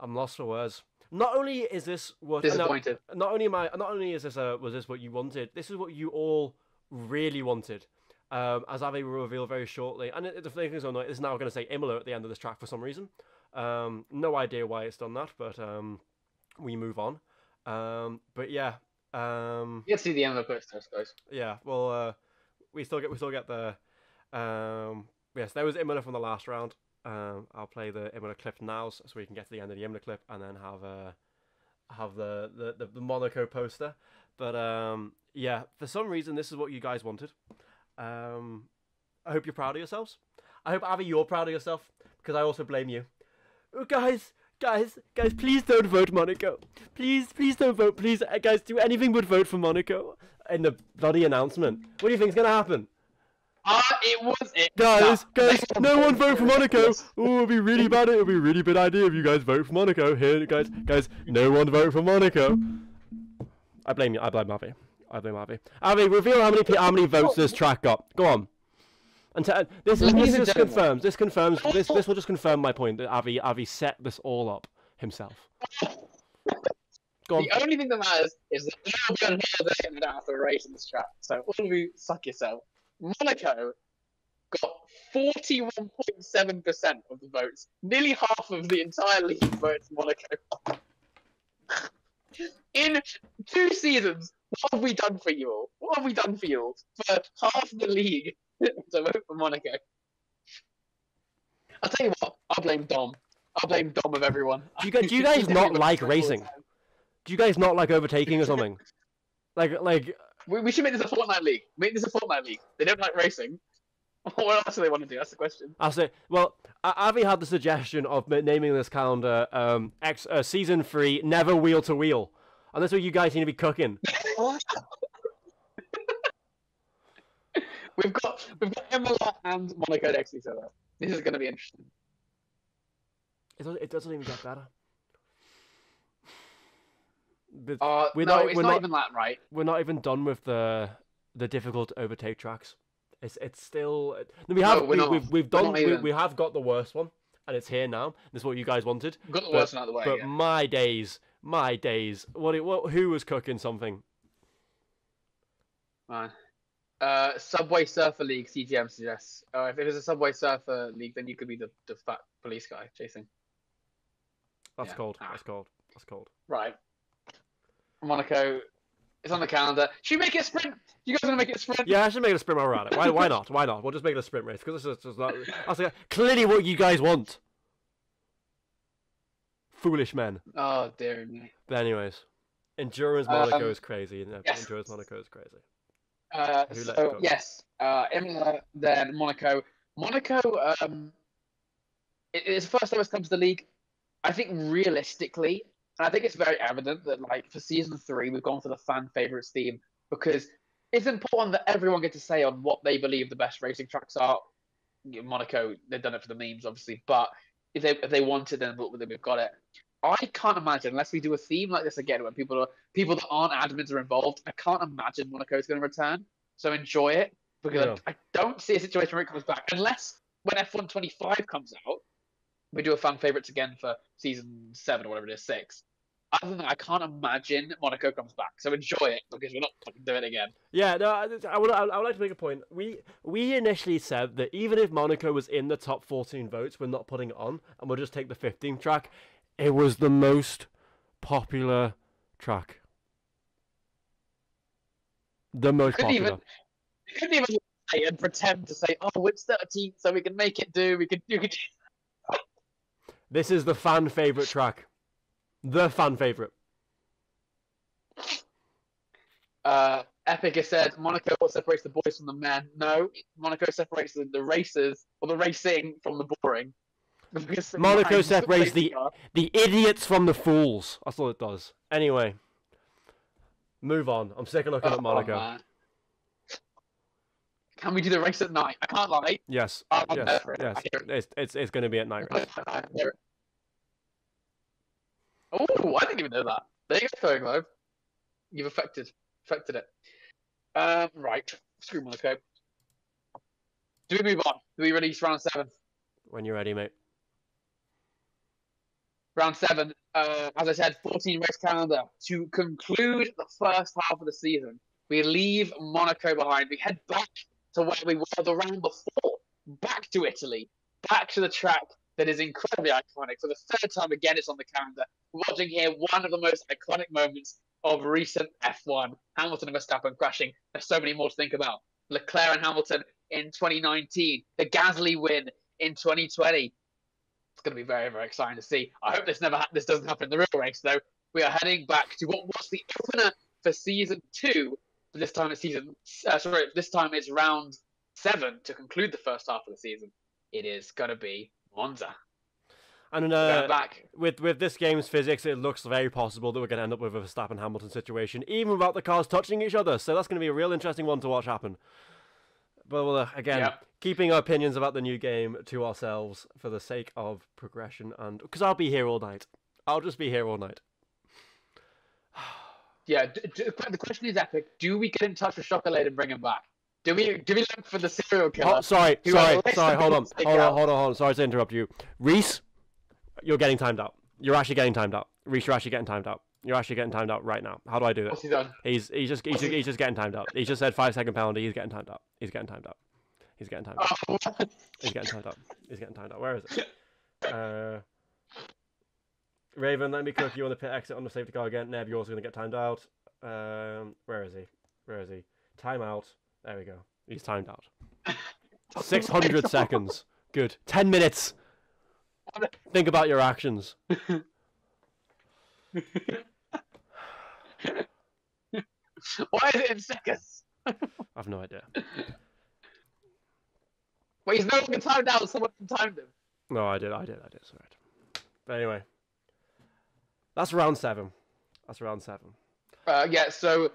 Speaker 1: lost for words. Not only is this what
Speaker 2: disappointed.
Speaker 1: Not only is this was this what you wanted. This is what you all really wanted. As Avi will reveal very shortly. And the thing is, it's now going to say Imola at the end of this track for some reason. No idea why it's done that, but we move on. But yeah.
Speaker 2: You can see the end of the poster, I suppose.
Speaker 1: Yeah. Well, we still get the. Yes, there was Imola from the last round. I'll play the Imola clip now, so we can get to the end of the Imola clip and then have the Monaco poster. But yeah, for some reason, this is what you guys wanted. I hope you're proud of yourselves. I hope, Avi, you're proud of yourself, because I also blame you. Oh, guys, please don't vote Monaco. Please don't vote. Please, guys, do anything but vote for Monaco in the bloody announcement. What do you think is going to happen? Guys, no one vote for Monaco. Oh, it'll be really bad. It'll be a really bad idea if you guys vote for Monaco. Here, guys, no one vote for Monaco. I blame you. I blame Avi. Avi, reveal how many votes this track got. Go on. And this confirms. This will just confirm my point that Avi set this all up himself. Go on.
Speaker 2: The only thing that matters is that no one here is out for a race in this track. So all of you suck yourself. Monaco got 41.7% of the votes. Nearly half of the entire league votes Monaco. In 2 seasons, what have we done for you all? What have we done for you all? For half the league to vote for Monaco. I'll tell you what, I'll blame Dom. I'll blame Dom of everyone.
Speaker 1: Do you guys not like racing? Do you guys not like overtaking or something? Like...
Speaker 2: We should make this a Fortnite league. They don't like racing. What else do they want to do? That's the question.
Speaker 1: I'll say, well, Avi had the suggestion of naming this calendar Season 3 Never Wheel to Wheel. And that's what you guys seem to be cooking.
Speaker 2: We've got Imola and Monaco next to each other. This is going to be interesting.
Speaker 1: It doesn't even get better.
Speaker 2: It's not even that, right?
Speaker 1: We're not even done with the difficult to overtake tracks. It's still we have got the worst one, and it's here now. This is what you guys wanted.
Speaker 2: We've got the worst one out of the way.
Speaker 1: But
Speaker 2: yeah.
Speaker 1: my days, who was cooking something?
Speaker 2: Man. Subway Surfer League, CGM suggests. If it was a Subway Surfer League, then you could be the fat police guy chasing.
Speaker 1: That's
Speaker 2: Yeah.
Speaker 1: cold.
Speaker 2: Ah.
Speaker 1: That's cold. That's cold.
Speaker 2: Right. Monaco. It's on the calendar. Should we make it a sprint? You guys want to make it a sprint?
Speaker 1: Yeah, I should make it a sprint while we're at it. Why not? Why not? We'll just make it a sprint race because this is just that's like, clearly what you guys want. Foolish men.
Speaker 2: Oh dear me.
Speaker 1: But anyways, Endurance Monaco is crazy.
Speaker 2: Yes.
Speaker 1: Endurance Monaco is crazy.
Speaker 2: So yes, Imola, then Monaco. Monaco, it's the first time it's come to the league. I think realistically, and I think it's very evident that like for season 3, we've gone for the fan favorites theme because it's important that everyone gets to say on what they believe the best racing tracks are. Monaco, they've done it for the memes, obviously, but if they wanted, then we've got it. I can't imagine unless we do a theme like this again, when people that aren't admins are involved. I can't imagine Monaco is going to return. So enjoy it because I don't see a situation where it comes back unless when F1 25 comes out, we do a fan favorites again for season 7 or whatever it is, 6. Other than that, I can't imagine Monaco comes back. So enjoy it because we're not fucking doing it again.
Speaker 1: Yeah, no, I would like to make a point. We initially said that even if Monaco was in the top 14 votes, we're not putting it on, and we'll just take the 15th track. It was the most popular track. The most popular.
Speaker 2: You couldn't even say and pretend to say, "Oh, it's 13th, so we can make it do." You could.
Speaker 1: This is the fan favorite track. The fan favorite.
Speaker 2: Epic has said Monaco separates the boys from the men. No, Monaco separates the racers or the racing from the boring.
Speaker 1: Monaco separates the idiots from the fools. That's all it does. Anyway, move on. I'm sick of looking at Monaco.
Speaker 2: Man. Can we do the race at night? I can't lie.
Speaker 1: Yes. Yes. It's going to be at night race.
Speaker 2: Oh, I didn't even know that. There you go, Globe. You've affected it. Right. Screw Monaco. Do we move on? Do we release round 7?
Speaker 1: When you're ready, mate.
Speaker 2: Round 7, as I said, 14 race calendar. To conclude the first half of the season, we leave Monaco behind. We head back to where we were the round before. Back to Italy. Back to the track that is incredibly iconic. For the 3rd time again, it's on the calendar. We're watching here one of the most iconic moments of recent F1. Hamilton and Verstappen crashing. There's so many more to think about. Leclerc and Hamilton in 2019. The Gasly win in 2020. It's going to be very, very exciting to see. I hope this doesn't happen in the real race, though. We are heading back to what was the opener for season 2. But this time it's round 7 to conclude the first half of the season. It is going to be Monza.
Speaker 1: And with this game's physics, it looks very possible that we're going to end up with a Verstappen-Hamilton situation, even without the cars touching each other. So that's going to be a real interesting one to watch happen. But again, keeping our opinions about the new game to ourselves for the sake of progression, and because I'll be here all night. I'll just be here all night.
Speaker 2: Yeah, the question is, Epic, do we get in touch with Chocolate and bring him back? Do we look for the serial killer?
Speaker 1: Sorry, hold on. Sorry to interrupt you. Reese, you're getting timed out. You're actually getting timed out. Reese, you're actually getting timed out. You're actually getting timed out right now. How do I do this?
Speaker 2: What's he done?
Speaker 1: He's just getting timed out. He just said 5-second penalty. He's getting timed out. He's getting timed out. He's getting timed out. He's getting timed out. He's getting timed out. Where is it? Raven, let me cook you on the pit exit on the safety car again. Neb, you're also going to get timed out. Where is he? Where is he? Time out. There we go. He's timed out. 600 seconds. Good. 10 minutes. Think about your actions.
Speaker 2: Why is it in seconds?
Speaker 1: I've no idea.
Speaker 2: Wait, he's no longer timed out. Someone timed him.
Speaker 1: No, I did. It's alright. But anyway, that's round 7.
Speaker 2: Yeah. So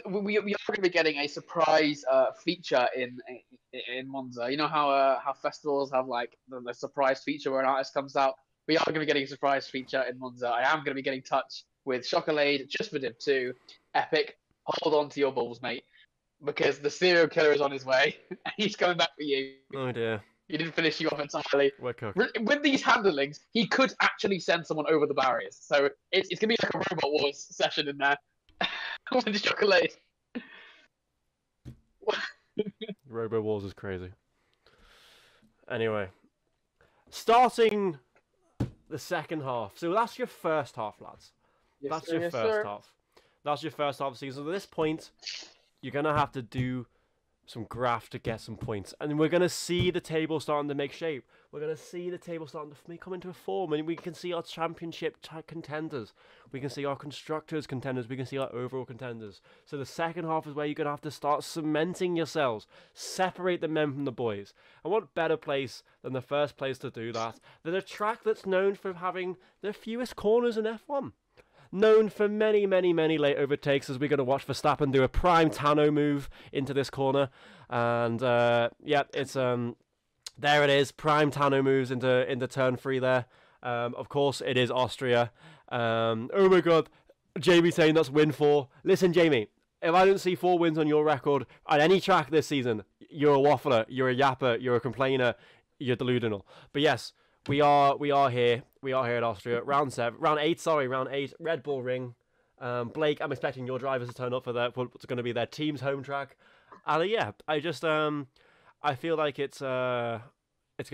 Speaker 2: we are going to be getting a surprise feature in Monza. You know how festivals have like the surprise feature where an artist comes out. We are going to be getting a surprise feature in Monza. I am going to be getting in touch with Chocolate just for Div 2. Epic, hold on to your balls, mate, because the serial killer is on his way. He's coming back for you.
Speaker 1: Oh dear.
Speaker 2: He didn't finish you off entirely.
Speaker 1: We're cooked.
Speaker 2: With these handlings, he could actually send someone over the barriers. So it's going to be like a Robot Wars session in there with Chocolate.
Speaker 1: Robo Wars is crazy. Anyway, starting the second half. So that's your first half, lads.
Speaker 2: Yes,
Speaker 1: That's
Speaker 2: sir,
Speaker 1: your
Speaker 2: yes,
Speaker 1: first
Speaker 2: sir.
Speaker 1: half. That's your first half of the season. So at this point, you're going to have to do some graft to get some points. And we're going to see the table starting to make shape. We're going to see the table starting to come into a form. And we can see our championship contenders. We can see our constructors contenders. We can see our overall contenders. So the second half is where you're going to have to start cementing yourselves. Separate the men from the boys. And what better place than the first place to do that than a track that's known for having the fewest corners in F1? Known for many, many, many late overtakes, as we're going to watch Verstappen do a prime Tano move into this corner. And yeah, it's there it is, prime Tano moves into turn 3 there. Of course, it is Austria. Oh my god, Jamie saying that's win 4. Listen, Jamie, if I don't see 4 wins on your record on any track this season, you're a waffler, you're a yapper, you're a complainer, you're delusional. But yes, we are here. We are here at Austria. Round 8. Red Bull Ring. Blake, I'm expecting your drivers to turn up for what's going to be their team's home track. And yeah, I just I feel like it's going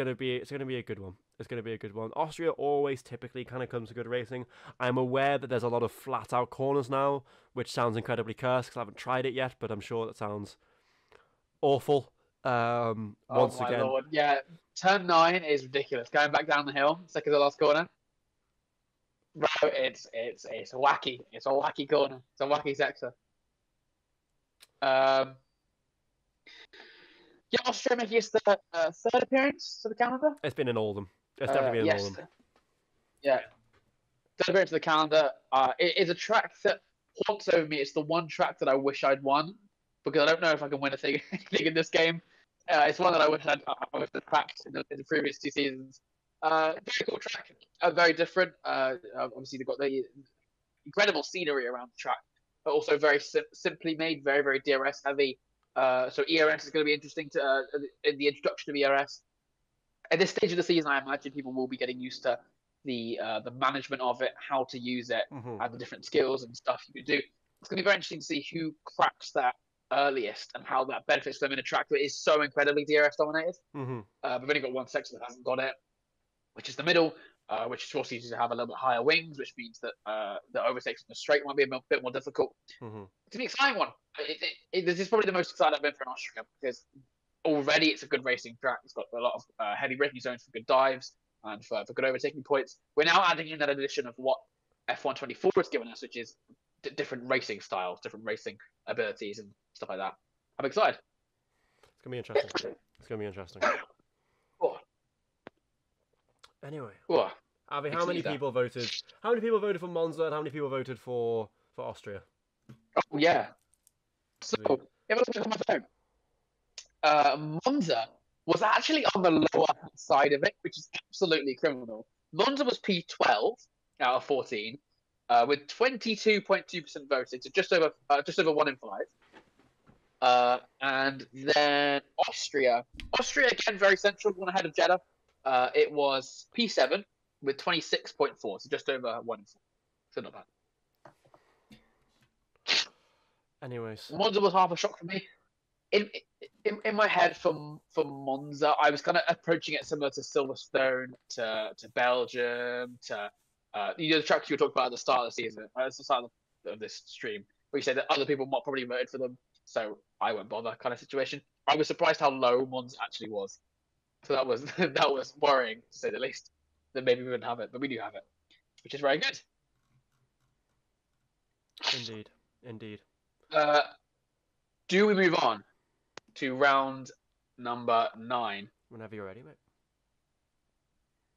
Speaker 1: to be a good one. It's going to be a good one. Austria always typically kind of comes to good racing. I'm aware that there's a lot of flat out corners now, which sounds incredibly cursed because I haven't tried it yet, but I'm sure that sounds awful. Once
Speaker 2: my
Speaker 1: again,
Speaker 2: lord, yeah. Turn 9 is ridiculous. Going back down the hill, second to the last corner. Bro, it's wacky. It's a wacky corner. It's a wacky sector. Yeah, Austria making its third appearance to the calendar.
Speaker 1: it's been in all of them. It's definitely been in all of them.
Speaker 2: Yeah. Third appearance to the calendar. It is a track that haunts over me. It's the one track that I wish I'd won because I don't know if I can win a thing in this game. It's one that I wish I'd cracked in the previous 2 seasons. Very cool track. Very different. Obviously, they've got the incredible scenery around the track, but also very simply made, very, very DRS heavy. So ERS is going to be interesting to in the introduction of ERS. At this stage of the season, I imagine people will be getting used to the management of it, how to use it, and the different skills and stuff you can do. It's going to be very interesting to see who cracks that earliest and how that benefits them in a track that is so incredibly DRS dominated. We've only got one section that hasn't got it, which is the middle, which forces you to have a little bit higher wings, which means that the overtakes in the straight might be a bit more difficult. It's an exciting one. This is probably the most excited I've been for an Austria because already it's a good racing track. It's got a lot of heavy braking zones for good dives and for good overtaking points. We're now adding in that addition of what F124 has given us, which is different racing styles, different racing abilities and stuff like that. I'm excited.
Speaker 1: It's going to be interesting. It's going to be interesting.
Speaker 2: Oh.
Speaker 1: Anyway,
Speaker 2: oh.
Speaker 1: Avi, how many people voted? How many people voted for Monza and how many people voted for Austria?
Speaker 2: Oh yeah. So if I look at my phone, Monza was actually on the lower side of it, which is absolutely criminal. Monza was P12 out of 14, with 22.2% voted, so just over 1 in 5. And then Austria again very central, one ahead of Jeddah. It was P7 with 26.4, so just over 1 in 4. So not bad.
Speaker 1: Anyways,
Speaker 2: Monza was half a shock for me. In my head for Monza, I was kind of approaching it similar to Silverstone, to Belgium, to the tracks you were talking about at the start of the season, at the start of this stream, where you said that other people might probably voted for them, so I won't bother kind of situation. I was surprised how low Monza actually was, so that was that was worrying to say the least. That maybe we wouldn't have it, but we do have it, which is very good.
Speaker 1: Indeed.
Speaker 2: Do we move on to round number 9?
Speaker 1: Whenever you're ready, mate.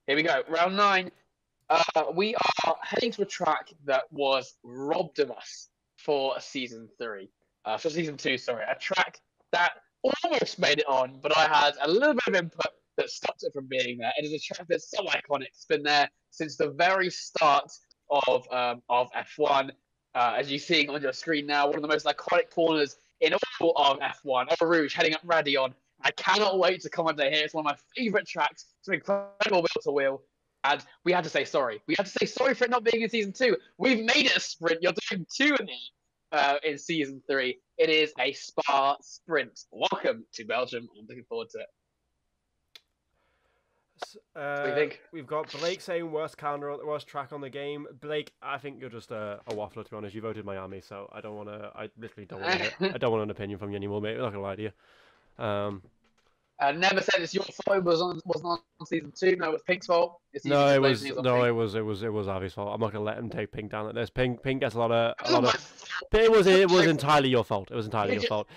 Speaker 2: Here we go. Round 9. We are heading to a track that was robbed of us for season 3. For season 2, sorry. A track that almost made it on, but I had a little bit of input that stopped it from being there. It is a track that's so iconic. It's been there since the very start of F1. As you're seeing on your screen now, one of the most iconic corners in all of F1. Eau Rouge heading up Raidillon. I cannot wait to comment here. It's one of my favourite tracks. It's an incredible wheel-to-wheel. And we had to say sorry. We had to say sorry for it not being in season 2. We've made it a sprint. You're doing 2 in season 3. It is a Spa sprint. Welcome to Belgium. I'm looking forward to it. What do you think?
Speaker 1: We've got Blake saying worst track on the game. Blake, I think you're just a waffler, to be honest. You voted Miami, so I don't want to. I literally don't want to. I don't want an opinion from you anymore, mate. I'm not gonna lie to you.
Speaker 2: Never said it's your fault. It wasn't on season 2. No, it was Pink's fault.
Speaker 1: No, it was Avi's fault. I'm not gonna let him take Pink down like this. Pink gets a lot of. But it was entirely your fault. It was entirely your fault.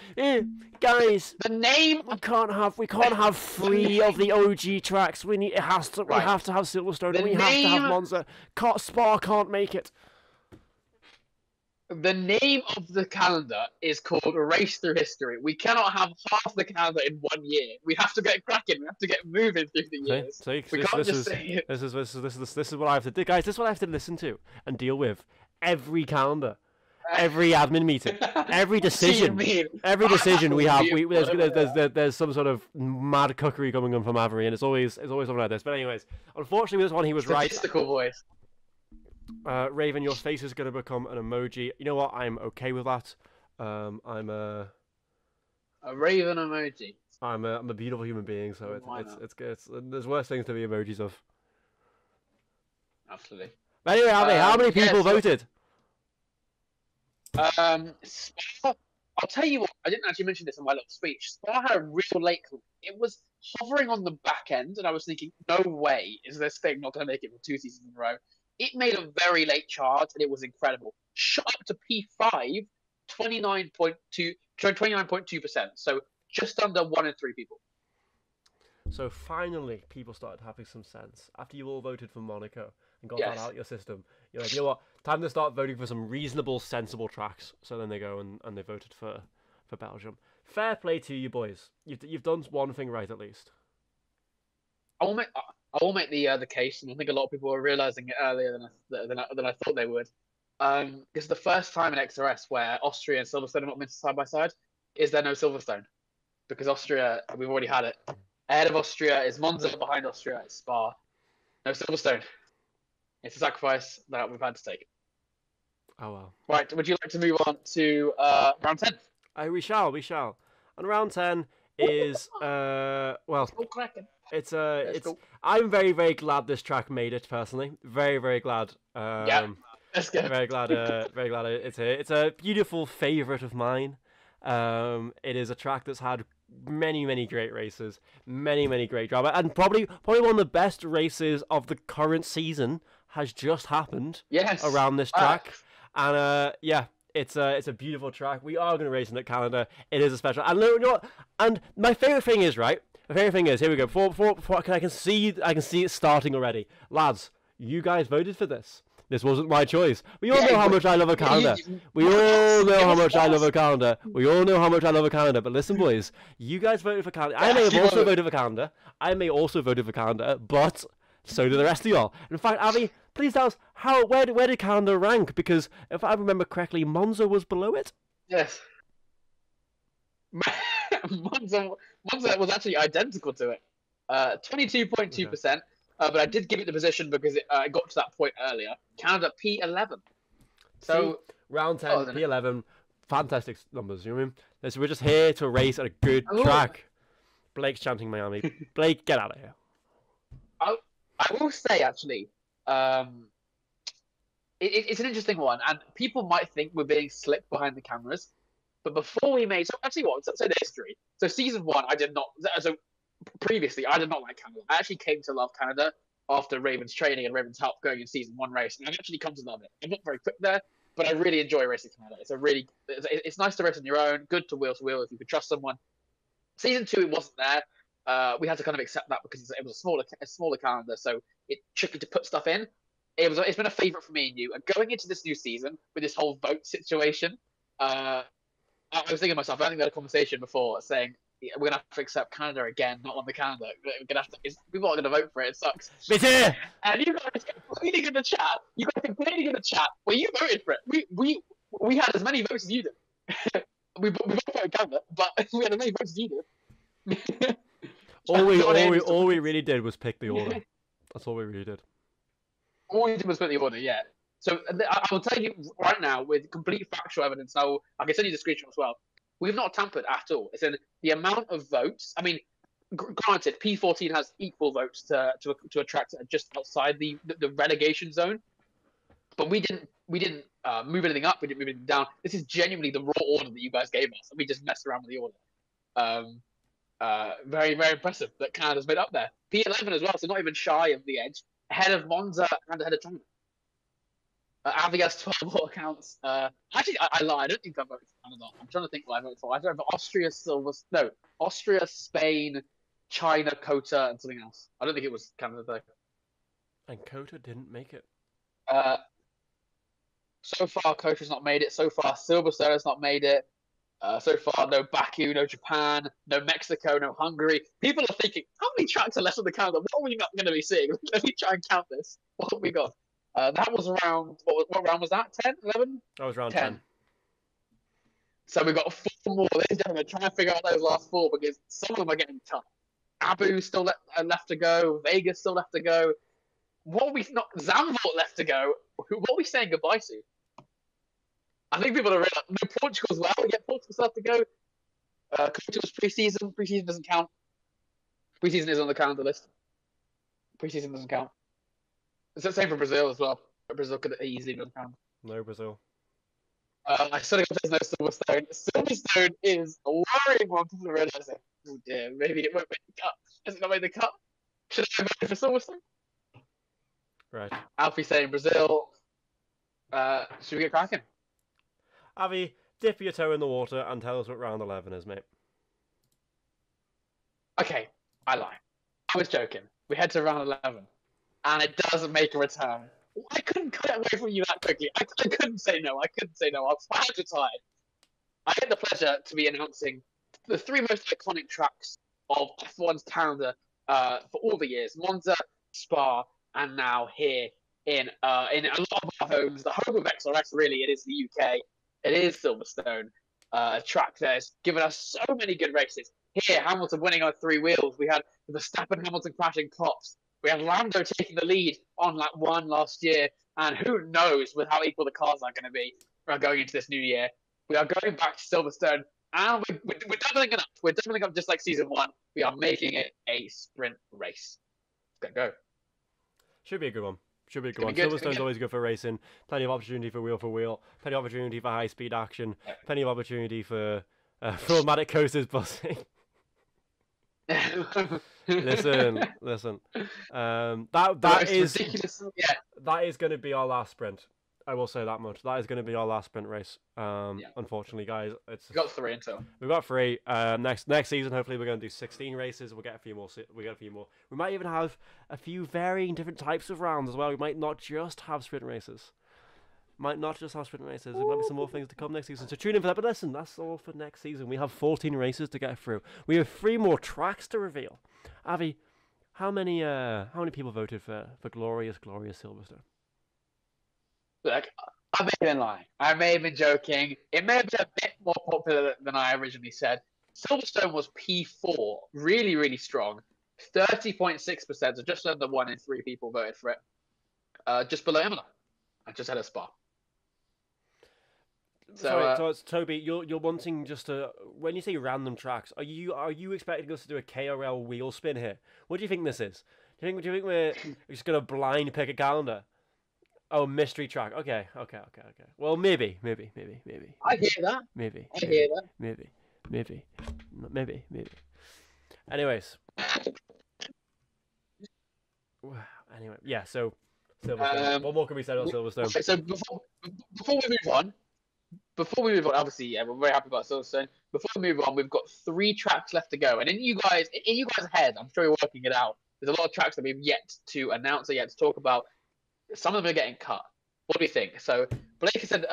Speaker 1: Guys,
Speaker 2: the name
Speaker 1: we can't have 3 of the OG tracks. We have to have Silverstone. We have to have Monza. Spa can't make it.
Speaker 2: The name of the calendar is called Race Through History. We cannot have half the calendar in 1 year. We have to get cracking. We have to get moving through the years. We can't just say it.
Speaker 1: This is what I have to do, guys. This is what I have to listen to and deal with every calendar, every admin meeting, every decision. We have. There's some sort of mad cookery going on from Avery, and it's always something like this. But anyways, unfortunately, with this one, he was right.
Speaker 2: Statistical voice.
Speaker 1: Raven, your face is going to become an emoji. You know what? I'm okay with that. I'm a
Speaker 2: Raven emoji.
Speaker 1: I'm a beautiful human being, so it's good. There's worse things to be emojis of.
Speaker 2: Absolutely.
Speaker 1: But anyway, how many people voted?
Speaker 2: Spa, I'll tell you what. I didn't actually mention this in my little speech. Spa had a real late. It was hovering on the back end, and I was thinking, no way is this thing not going to make it for 2 seasons in a row. It made a very late charge, and it was incredible. Shot up to P5, 29.2%. So just under 1 in 3 people.
Speaker 1: So finally, people started having some sense. After you all voted for Monaco and got that out your system, you're like, you know what? Time to start voting for some reasonable, sensible tracks. So then they go and they voted for Belgium. Fair play to you boys. You've done one thing right at least.
Speaker 2: I will make the case, and I think a lot of people are realizing it earlier than I thought they would. It's the first time in XRS where Austria and Silverstone are not mentioned side by side. Is there no Silverstone? Because Austria, we've already had it. Ahead of Austria is Monza, behind Austria is Spa. No Silverstone. It's a sacrifice that we've had to take.
Speaker 1: Oh well.
Speaker 2: Right, would you like to move on to round 10?
Speaker 1: We shall. And round 10 is well. It's
Speaker 2: cool.
Speaker 1: I'm very, very glad this track made it personally. Very, very glad.
Speaker 2: Let's go.
Speaker 1: Very glad it's here. It's a beautiful favourite of mine. It is a track that's had many, many great races, many, many great drama, and probably one of the best races of the current season has just happened. Around this track, and it's a beautiful track. We are going to race in that calendar. It is a special, and you know what? And my favourite thing is right. The favorite thing is, here we go. Before I can see it starting already. Lads, you guys voted for this. This wasn't my choice. We all know how much I love a calendar. We all know how much I love a calendar. But listen, boys, you guys voted for calendar. I may have also voted for calendar. But so do the rest of y'all. In fact, Abby, please tell us where did calendar rank? Because if I remember correctly, Monza was below it.
Speaker 2: Yes. Monza was actually identical to it. 22.2%. But I did give it the position because it got to that point earlier. Canada P11. So
Speaker 1: round 10, P11, fantastic numbers. You know what I mean? So we're just here to race at a good track. Blake's chanting Miami. Blake, get out of here.
Speaker 2: I will say actually, it's an interesting one, and people might think we're being slick behind the cameras. But before we made, so the history. So season 1, I did not. So previously, I did not like Canada. I actually came to love Canada after Raven's training and Raven's help going in season 1 race, and I've actually come to love it. I'm not very quick there, but I really enjoy racing Canada. It's nice to race on your own, good to wheel if you could trust someone. Season 2, it wasn't there. We had to kind of accept that because it was a smaller calendar, so it's tricky to put stuff in. It's been a favourite for me and you. And going into this new season with this whole vote situation, I was thinking to myself, I think we had a conversation before saying we're gonna have to accept Canada again, not on the calendar. We're gonna have to. People aren't gonna vote for it. It sucks.
Speaker 1: Me too.
Speaker 2: And you guys complaining in the chat. Where you voted for it. We had as many votes as you did. we both voted Canada, but we had as many votes as you did.
Speaker 1: all we really did was pick the order. That's all we really did.
Speaker 2: All we did was pick the order. So I will tell you right now with complete factual evidence. I can send you the screenshot as well. We've not tampered at all. It's in the amount of votes. I mean, granted, P14 has equal votes to attract just outside the relegation zone, but we didn't move anything up. We didn't move anything down. This is genuinely the raw order that you guys gave us, and we just messed around with the order. Very, very impressive that Canada's made up there. P11 as well, so not even shy of the edge, ahead of Monza and ahead of China. Avi has 12 vote counts. Actually, I lied. I don't think I voted for Canada. I'm trying to think what I voted for. I voted for Austria, Spain, China, Kota, and something else. I don't think it was Canada though.
Speaker 1: And Kota didn't make it.
Speaker 2: So far, Kota's not made it. So far, Silverstone has not made it. So far, no Baku, no Japan, no Mexico, no Hungary. People are thinking, how many tracks are left on the calendar? What are we not going to be seeing? Let me try and count this. What have we got? That was around, what round was that? 10, 11?
Speaker 1: That was round 10.
Speaker 2: So we've got 4 more. Ladies and gentlemen, trying to figure out those last 4 because some of them are getting tough. Abu still left to go. Vegas still left to go. What are we not? Zandvoort left to go. What are we saying goodbye to? I think people are realizing. No, Portugal as well. We get Portugal still have to go. Portugal's pre-season. Pre-season doesn't count. Pre-season is on the calendar list. Pre-season doesn't count. It's the same for Brazil as well. Brazil could easily be on the calendar.
Speaker 1: No Brazil.
Speaker 2: I said there's no Silverstone. Silverstone is a worrying one. People are realizing. Oh dear, maybe it won't make the cut. Has it not made the cut? Should I vote for Silverstone?
Speaker 1: Right.
Speaker 2: Alfie saying Brazil. Should we get cracking?
Speaker 1: Avi, dip your toe in the water and tell us what round 11 is, mate.
Speaker 2: Okay, I lie. I was joking. We head to round 11, and it doesn't make a return. I couldn't cut it away from you that quickly. I couldn't say no. I couldn't say no. I was fine to time. I had the pleasure to be announcing the 3 most iconic tracks of F1's calendar for all the years: Monza, Spa, and now here in a lot of our homes, the home of XRS. Really, it is the UK. It is Silverstone, a track that has given us so many good races. Here, Hamilton winning on 3 wheels. We had Verstappen, Hamilton crashing Klops. We had Lando taking the lead on lap 1 last year. And who knows with how equal the cars are going to be going into this new year. We are going back to Silverstone, and we're doubling it up. We're doubling up just like season 1. We are making it a sprint race. Let's go.
Speaker 1: Should be a good one. Should be a good one.
Speaker 2: Good.
Speaker 1: Silverstone's always good for racing. Plenty of opportunity for wheel, plenty of opportunity for high-speed action, plenty of opportunity for automatic coasters buzzing. Listen. That is
Speaker 2: ridiculous. Yeah.
Speaker 1: That is going to be our last sprint. I will say that much. That is going to be our last sprint race. Unfortunately, guys,
Speaker 2: We've got 3 until.
Speaker 1: We've got 3. Next season, hopefully, we're going to do 16 races. We'll get a few more. We might even have a few varying different types of rounds as well. We might not just have sprint races. There might be some more things to come next season. So tune in for that. But listen, that's all for next season. We have 14 races to get through. We have 3 more tracks to reveal. Avi, how many people voted for glorious Silverstone?
Speaker 2: Look, I may have been lying. I may have been joking. It may have been a bit more popular than I originally said. Silverstone was P4, really, really strong. 30.6%, so just under 1 in 3 people voted for it. Just below Imola. I just had a Spa.
Speaker 1: So Toby, you're wanting just to, when you say random tracks, are you expecting us to do a KRL wheel spin here? What do you think this is? Do you think we're just gonna blind pick a calendar? Oh, mystery track. Okay. Well, maybe.
Speaker 2: I hear that.
Speaker 1: Maybe.
Speaker 2: I hear that.
Speaker 1: Maybe. Anyways. Anyway, yeah. So Silverstone. What more can we say on Silverstone?
Speaker 2: Okay, so before we move on, obviously, yeah, we're very happy about Silverstone. Before we move on, we've got 3 tracks left to go, and in you guys' head, I'm sure you're working it out. There's a lot of tracks that we've yet to announce or yet to talk about. Some of them are getting cut. What do we think? So Blake has said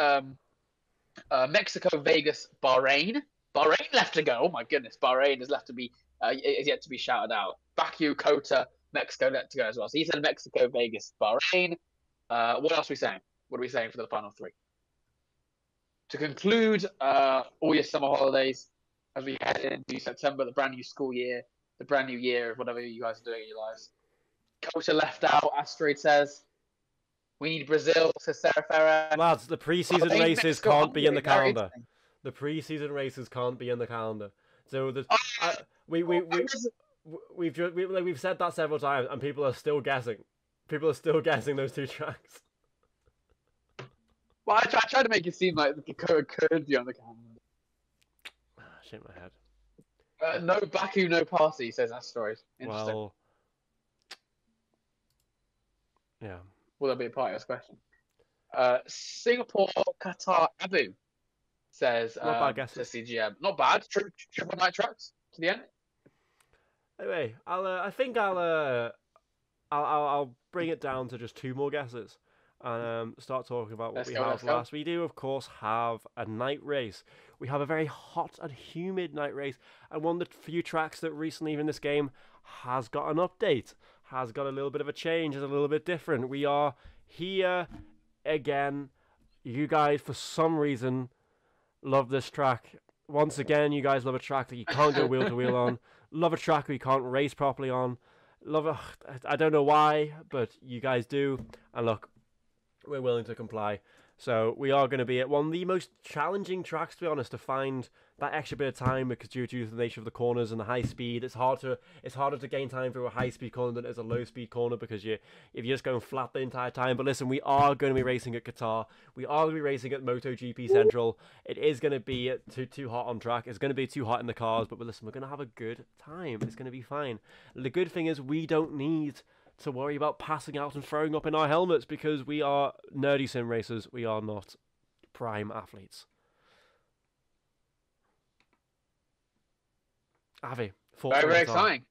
Speaker 2: Mexico, Vegas, Bahrain. Bahrain left to go. Oh my goodness, Bahrain is yet to be shouted out. Baku, Kota, Mexico left to go as well. So he said Mexico, Vegas, Bahrain. What else are we saying? What are we saying for the final 3? To conclude all your summer holidays as we head into September, the brand new school year, the brand new year of whatever you guys are doing in your lives. Kota left out, Astrid says. We need Brazil, says Sarah Ferrer.
Speaker 1: Lads, the pre-season races can't be in the calendar. The pre-season races can't be in the calendar. So the
Speaker 2: Oh,
Speaker 1: we've said that several times, and people are still guessing. People are still guessing those two tracks.
Speaker 2: well, I tried to make it seem like the could be on the calendar.
Speaker 1: Shake my head.
Speaker 2: No Baku, no Parsi, says Asteroid. Interesting.
Speaker 1: Well, yeah.
Speaker 2: Will there be a party? That's a question. Singapore, Qatar, Abu says
Speaker 1: Not bad guesses.
Speaker 2: to CGM. Not bad. Triple night tracks to the end.
Speaker 1: Anyway, I'll bring it down to just two more guesses, and start talking about what we have last. We do, of course, have a night race. We have a very hot and humid night race, and one of the few tracks that recently in this game has got an update, has got a little bit of a change, is a little bit different. We are here again. You guys, for some reason, love this track. Once again, you guys love a track that you can't go wheel to wheel on. Love a track that you can't race properly on. Love it. I don't know why, but you guys do. And look, we're willing to comply. So we are going to be at one of the most challenging tracks, to be honest, to find that extra bit of time, because due to the nature of the corners and the high speed, it's harder to gain time through a high speed corner than it is a low speed corner, because if you're just going flat the entire time. But listen, we are going to be racing at Qatar. We are going to be racing at MotoGP Central. It is going to be too hot on track. It's going to be too hot in the cars. But listen, we're going to have a good time. It's going to be fine. The good thing is we don't need to worry about passing out and throwing up in our helmets, because we are nerdy sim racers. We are not prime athletes. Avi,
Speaker 2: very exciting.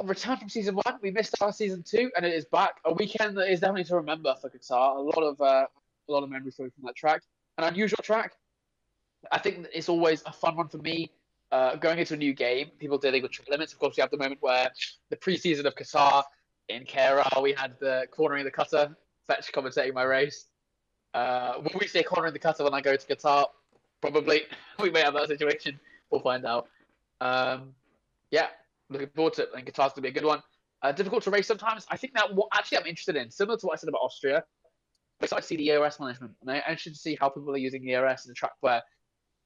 Speaker 2: Return from season 1. We missed our season 2, and it is back. A weekend that is definitely to remember for Qatar. A lot of memory from that track. An unusual track. I think it's always a fun one for me. Going into a new game, people dealing with track limits. Of course, we have the moment where the pre-season of Qatar in KRL, we had the cornering the cutter, Fetch commentating my race. Will we say cornering the cutter when I go to Qatar? Probably. We may have that situation. We'll find out. Yeah, looking forward to it. I think Qatar's going to be a good one. Difficult to race sometimes. I think that what actually I'm interested in, similar to what I said about Austria, I'm excited to see the ERS management. And I'm interested to see how people are using the ERS in a track where,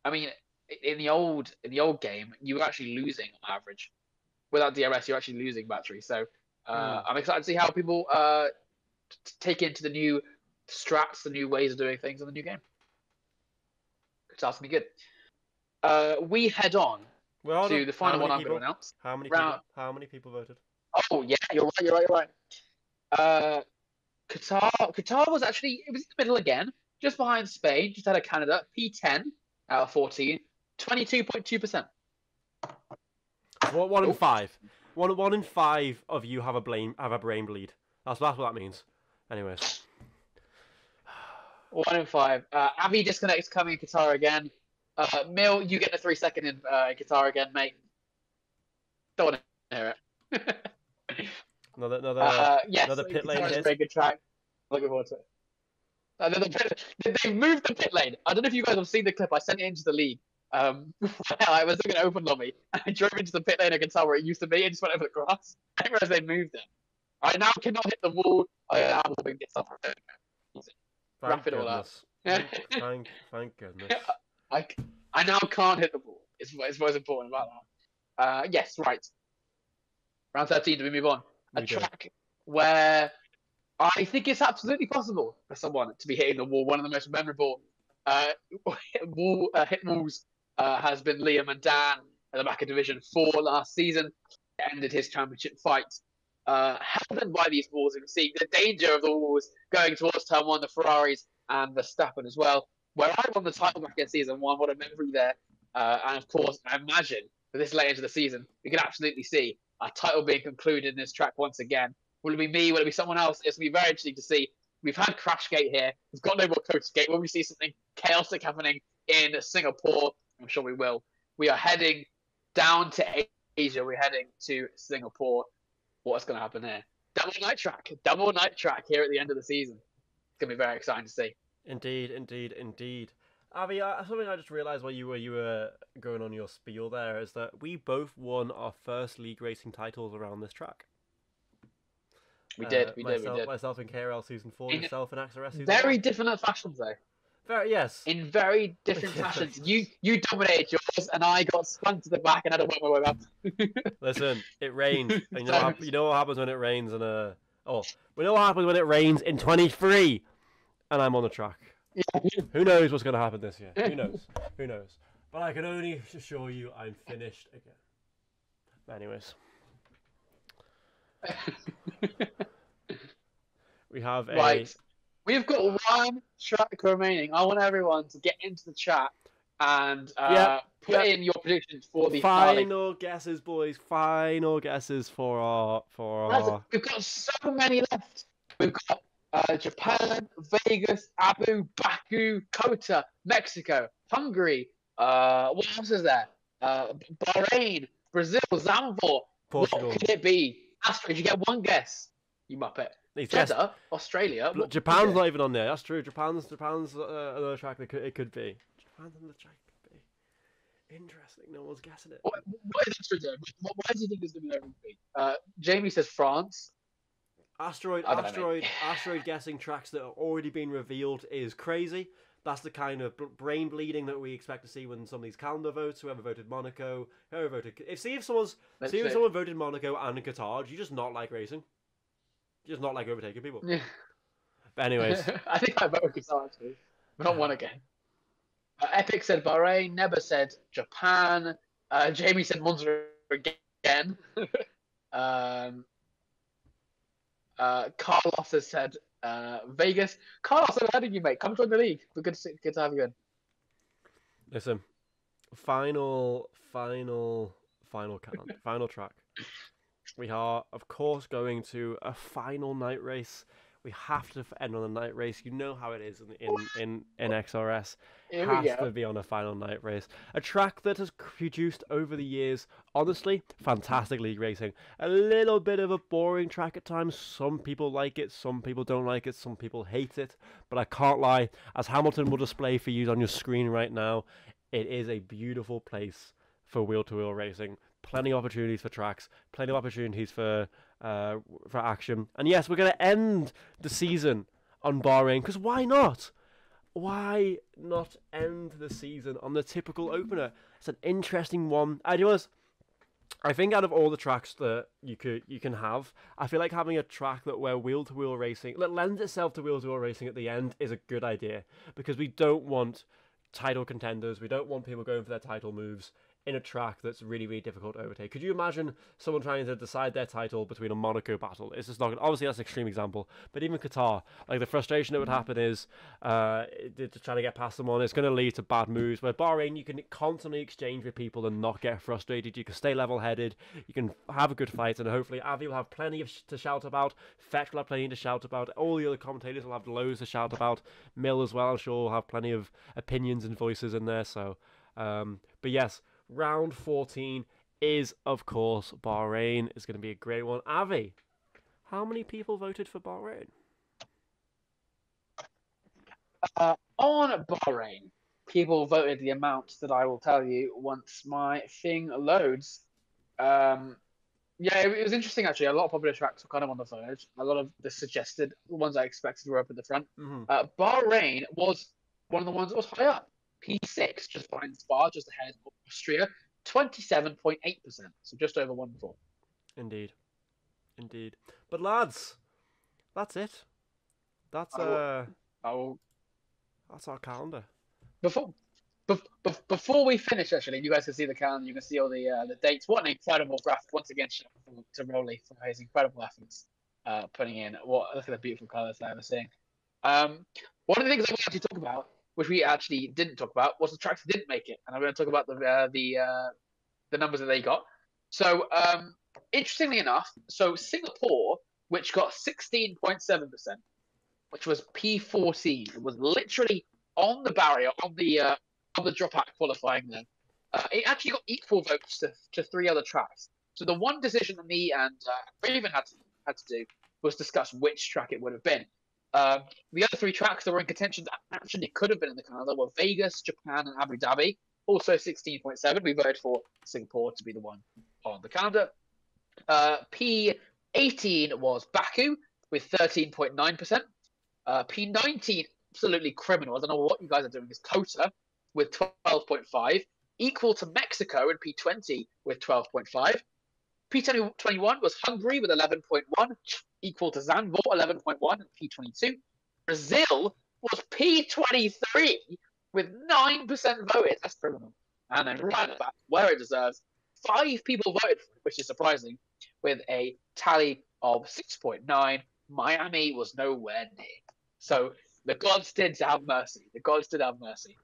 Speaker 2: I mean, in the old game, you were actually losing on average. Without DRS, you're actually losing battery. So I'm excited to see how people take into the new strats, the new ways of doing things in the new game. It's going to be good. We head on to the final one I'm going to announce.
Speaker 1: How many people voted?
Speaker 2: Oh yeah, you're right. Qatar was actually, it was in the middle again, just behind Spain, just ahead of Canada. P10 out of 14. 22.2%.
Speaker 1: One in five. One in five of you have a brain bleed. That's what that means. Anyways.
Speaker 2: 1 in 5. Avi disconnects coming in Qatar again. Mill, you get the 3 second in Qatar again, mate. Don't want to hear it.
Speaker 1: Another pit lane hit.
Speaker 2: Very good track. Looking forward to it. They moved the pit lane. I don't know if you guys have seen the clip. I sent it into the league. I was looking at open lobby, and I drove into the pit lane against where it used to be, and just went over the grass. I didn't realize they moved it. I now cannot hit the wall. I am hoping to get something. Wrap it all up.
Speaker 1: Thank goodness.
Speaker 2: I now can't hit the ball. It's most important about that. Yes, right. Round 13, do we move on? A track where I think it's absolutely possible for someone to be hitting the wall. One of the most memorable hit walls has been Liam and Dan at the back of Division 4 last season. Ended his championship fight. Held in by these walls, and seeing the danger of the walls going towards turn 1, the Ferraris and the Verstappen as well. Where I won the title back in season 1, what a memory there. And of course, I imagine for this late into the season, we can absolutely see a title being concluded in this track once again. Will it be me? Will it be someone else? It's going to be very interesting to see. We've had Crashgate here. We've got no more Coachgate. Will we see something chaotic happening in Singapore? I'm sure we will. We are heading down to Asia. We're heading to Singapore. What's going to happen here? Double night track here at the end of the season. It's going to be very exciting to see.
Speaker 1: Indeed. Avi, something I just realised while you were going on your spiel there is that we both won our first league racing titles around this track.
Speaker 2: We did.
Speaker 1: Myself in KRL season 4, yourself in XRS season
Speaker 2: Very
Speaker 1: 1.
Speaker 2: different fashions though.
Speaker 1: Yes.
Speaker 2: in very different fashions. You dominated yours, and I got spun to the back and had to work my way up.
Speaker 1: Listen, it rained, and
Speaker 2: So,
Speaker 1: you know what happens when it rains in a. Oh, we know what happens when it rains in 23, and I'm on the track.
Speaker 2: yeah.
Speaker 1: Who knows what's going to happen this year? Who knows? Who knows? But I can only assure you, I'm finished again. Anyways, we have a.
Speaker 2: Right. We've got one track remaining. I want everyone to get into the chat and put in your predictions for the finale.
Speaker 1: Final guesses, boys. Final guesses for our.
Speaker 2: We've got so many left. We've got Japan, Vegas, Baku, Kota, Mexico, Hungary. What else is there? Bahrain, Brazil, Zandvoort.
Speaker 1: Portugal.
Speaker 2: What could it be? Astrid, you get one guess. You muppet. Jeddah, Australia.
Speaker 1: Japan's not even on there. That's true. Japan's another track that it could be. Japan's another track could be. Interesting. No one's guessing it.
Speaker 2: What is Astrid? Why do you think it's going to be? Jamie says France.
Speaker 1: Asteroid guessing tracks that have already been revealed is crazy. That's the kind of brain bleeding that we expect to see when some of these calendar votes. Whoever voted Monaco, whoever voted. If someone voted Monaco and Qatar, do you just not like racing? You just not like overtaking people.
Speaker 2: Yeah.
Speaker 1: But anyways,
Speaker 2: I think I voted Qatar actually, but not one again. Epic said Bahrain. Neba said Japan. Jamie said Monza again. Carlos has said Vegas. Carlos, how did you mate? Come join the league. We're good to have you in.
Speaker 1: Listen, final track. We are, of course, going to a final night race. We have to end on a night race. You know how it is in XRS. Has to be on a final night race. A track that has produced over the years, honestly, fantastic league racing. A little bit of a boring track at times. Some people like it, some people don't like it, some people hate it. But I can't lie, as Hamilton will display for you on your screen right now, it is a beautiful place for wheel-to-wheel racing. Plenty of opportunities for tracks, plenty of opportunities for action. And yes, we're going to end the season on Bahrain, because why not? Why not end the season on the typical opener? It's an interesting one. I think out of all the tracks that you can have, I feel like having a track where wheel-to-wheel racing that lends itself to wheel-to-wheel racing at the end is a good idea, because we don't want title contenders, we don't want people going for their title moves in a track that's really, really difficult to overtake. Could you imagine someone trying to decide their title between a Monaco battle? It's just not good. Obviously, that's an extreme example, but even Qatar, like the frustration that would happen is just trying to get past someone. It's going to lead to bad moves. Where Bahrain, you can constantly exchange with people and not get frustrated. You can stay level-headed. You can have a good fight, and hopefully Avi will have plenty to shout about. Fetch will have plenty to shout about. All the other commentators will have loads to shout about. Mill as well, I'm sure, will have plenty of opinions and voices in there. So, but yes. Round 14 is, of course, Bahrain. It's going to be a great one. Avi, how many people voted for Bahrain?
Speaker 2: On Bahrain, people voted the amount that I will tell you once my thing loads. Yeah, it was interesting, actually. A lot of popular tracks were kind of on the verge. A lot of the suggested ones I expected were up at the front.
Speaker 1: Mm-hmm.
Speaker 2: Bahrain was one of the ones that was high up. P6, just behind Spa, just ahead of Austria, 27.8%, so just over 1-4.
Speaker 1: Indeed. But lads, that's it. That's that's our calendar.
Speaker 2: Before we finish, actually, you guys can see the calendar. You can see all the dates. What an incredible graphic! Once again, shout out to Rolly for his incredible efforts putting in. Look at the beautiful colours that I was seeing. One of the things I wanted to talk about, which we actually didn't talk about, was the tracks that didn't make it, and I'm going to talk about the numbers that they got. So, interestingly enough, Singapore, which got 16.7%, which was P14, it was literally on the barrier, on the dropout qualifying there. It actually got equal votes to 3 other tracks. So the one decision that me and Raven had to do was discuss which track it would have been. The other 3 tracks that were in contention that actually could have been in the calendar were Vegas, Japan, and Abu Dhabi. Also 16.7. We voted for Singapore to be the one on the calendar. P18 was Baku with 13.9%. P19, absolutely criminal. I don't know what you guys are doing. Is Kota with 12.5, equal to Mexico in P20 with 12.5. P21 was Hungary with 11.1, equal to Zandvoort 11.1 P22. Brazil was P23 with 9% voted. That's criminal. And then right back, where it deserves, 5 people voted for it, which is surprising, with a tally of 6.9. Miami was nowhere near. So the gods did have mercy. The gods did have mercy.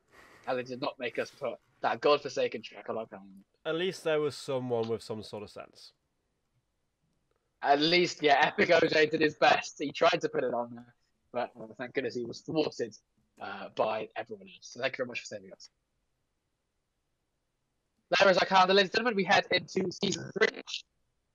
Speaker 2: And they did not make us put that godforsaken track on our calendar.
Speaker 1: At least there was someone with some sort of sense.
Speaker 2: At least, yeah, Epic OJ did his best. He tried to put it on there, but thank goodness he was thwarted by everyone else. So thank you very much for saving us. There is our calendar, ladies and gentlemen. We head into season 3.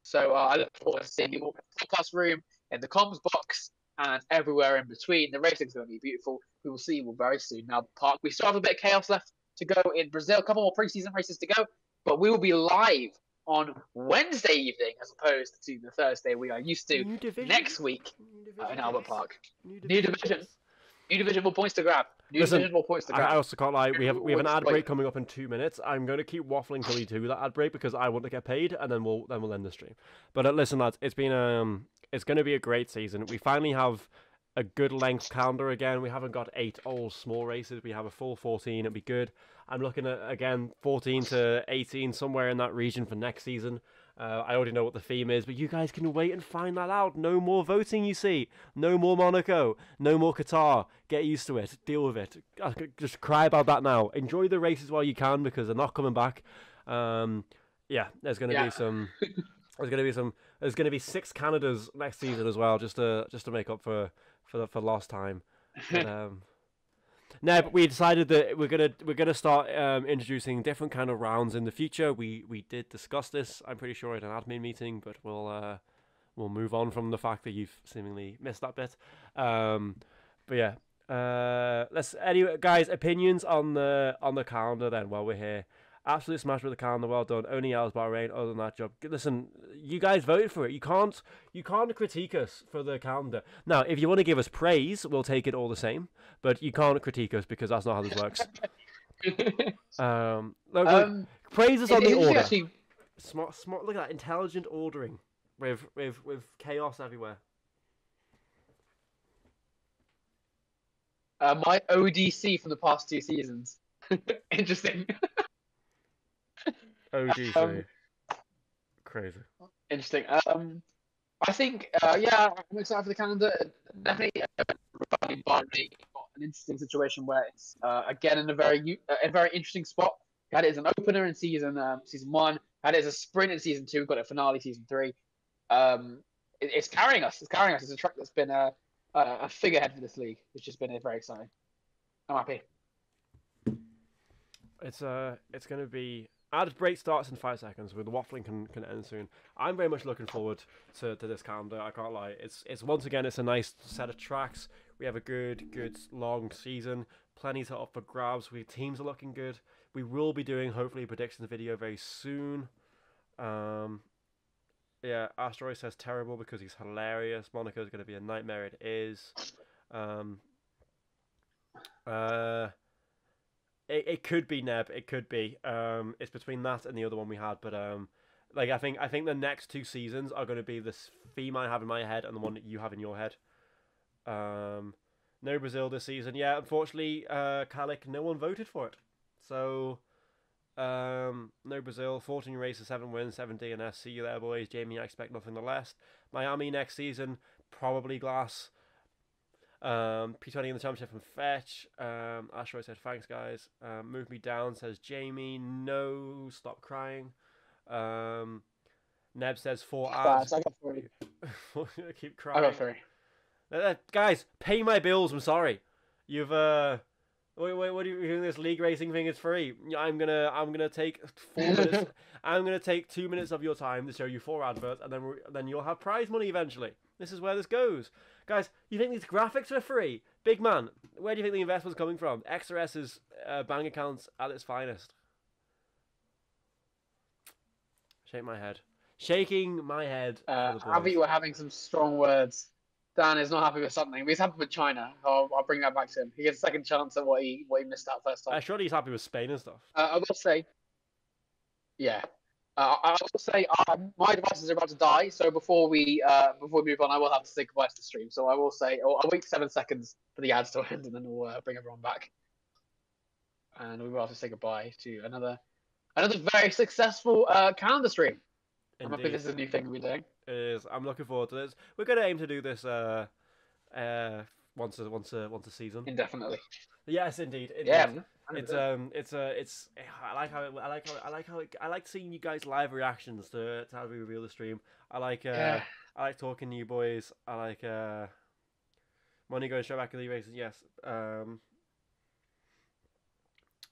Speaker 2: So I look forward to seeing you all in the podcast room, in the comms box, and everywhere in between. The racing's going to be beautiful. We will see you all very soon. Now, Park, we still have a bit of chaos left to go in Brazil. A couple more preseason races to go, but we will be live on Wednesday evening as opposed to the Thursday we are used to next week in Albert Park. New division, more points to grab.
Speaker 1: Listen, I also can't lie. We have an ad break coming up in 2 minutes. I'm going to keep waffling till we do that ad break because I want to get paid, and then we'll end the stream. But listen, lads, it's going to be a great season. We finally have a good length calendar again. We haven't got 8 old small races. We have a full 14. It'll be good. I'm looking at, again, 14 to 18, somewhere in that region for next season. I already know what the theme is, but you guys can wait and find that out. No more voting, you see. No more Monaco. No more Qatar. Get used to it. Deal with it. Just cry about that now. Enjoy the races while you can because they're not coming back. Yeah, there's going to be some... There's going to be 6 Canadas next season as well, just to make up for lost time. But, no, but we decided that we're gonna start introducing different kind of rounds in the future. We did discuss this, I'm pretty sure, at an admin meeting, but we'll move on from the fact that you've seemingly missed that bit. But yeah, anyway, guys, opinions on the calendar then while we're here. Absolute smash with the calendar, well done. Only L's Bahrain, other than that job. Listen, you guys voted for it. You can't critique us for the calendar. Now, if you want to give us praise, we'll take it all the same. But you can't critique us because that's not how this works. Praise us on the order. Actually... Smart. Look at that intelligent ordering with chaos everywhere.
Speaker 2: My ODC from the past 2 seasons. Interesting.
Speaker 1: OGC. Crazy.
Speaker 2: Interesting. I think, yeah, I'm excited for the calendar. Definitely an interesting situation where it's again in a very interesting spot. We had it as an opener in season 1. Had it as a sprint in season 2. We've got a finale season 3. It's carrying us. It's a track that's been a figurehead for this league, which has been very exciting. I'm happy.
Speaker 1: It's going to be. Ad break starts in 5 seconds. With the waffling can end soon. I'm very much looking forward to this calendar. I can't lie. It's once again it's a nice set of tracks. We have a good long season. Plenty to up for grabs. Teams are looking good. We will be doing hopefully a predictions video very soon. Yeah, Asteroid says terrible because he's hilarious. Monaco's going to be a nightmare. It is. It could be Neb. It could be. It's between that and the other one we had. But like I think the next 2 seasons are going to be this theme I have in my head and the one that you have in your head. No Brazil this season. Yeah, unfortunately, Kalik, no one voted for it. So no Brazil. 14 races, 7 wins, 7 DNS. See you there, boys. Jamie, I expect nothing less. Miami next season, probably Glass. P20 in the championship from Fetch. Ashroy said thanks guys. Move me down says Jamie. No, stop crying. Neb says 4 hours.
Speaker 2: I got 3.
Speaker 1: Keep crying.
Speaker 2: I got 3.
Speaker 1: Guys, pay my bills. I'm sorry. You've wait, what are you doing? This league racing thing is free. I'm gonna take 4 minutes. I'm gonna take 2 minutes of your time to show you 4 adverts, and then you'll have prize money eventually. This is where this goes. Guys, you think these graphics are free? Big man, where do you think the investment's coming from? XRS's bank accounts at its finest. Shaking my head.
Speaker 2: Avi, you were having some strong words. Dan is not happy with something. But he's happy with China. I'll bring that back to him. He gets a second chance at what he missed out first time.
Speaker 1: Surely he's happy with Spain and stuff.
Speaker 2: I will say, yeah. I will say my devices are about to die. So before we move on, I will have to say goodbye to the stream. So I will say I'll wait 7 seconds for the ads to end, and then we'll bring everyone back. And we will have to say goodbye to another very successful calendar stream. I'm happy this is a new thing we're doing.
Speaker 1: It is. I'm looking forward to this. We're gonna aim to do this once a season.
Speaker 2: Indefinitely.
Speaker 1: Yes, indeed.
Speaker 2: Yeah.
Speaker 1: It's. I like seeing you guys live reactions to how we reveal the stream. I like talking to you boys. I like money going straight back in the races. Yes.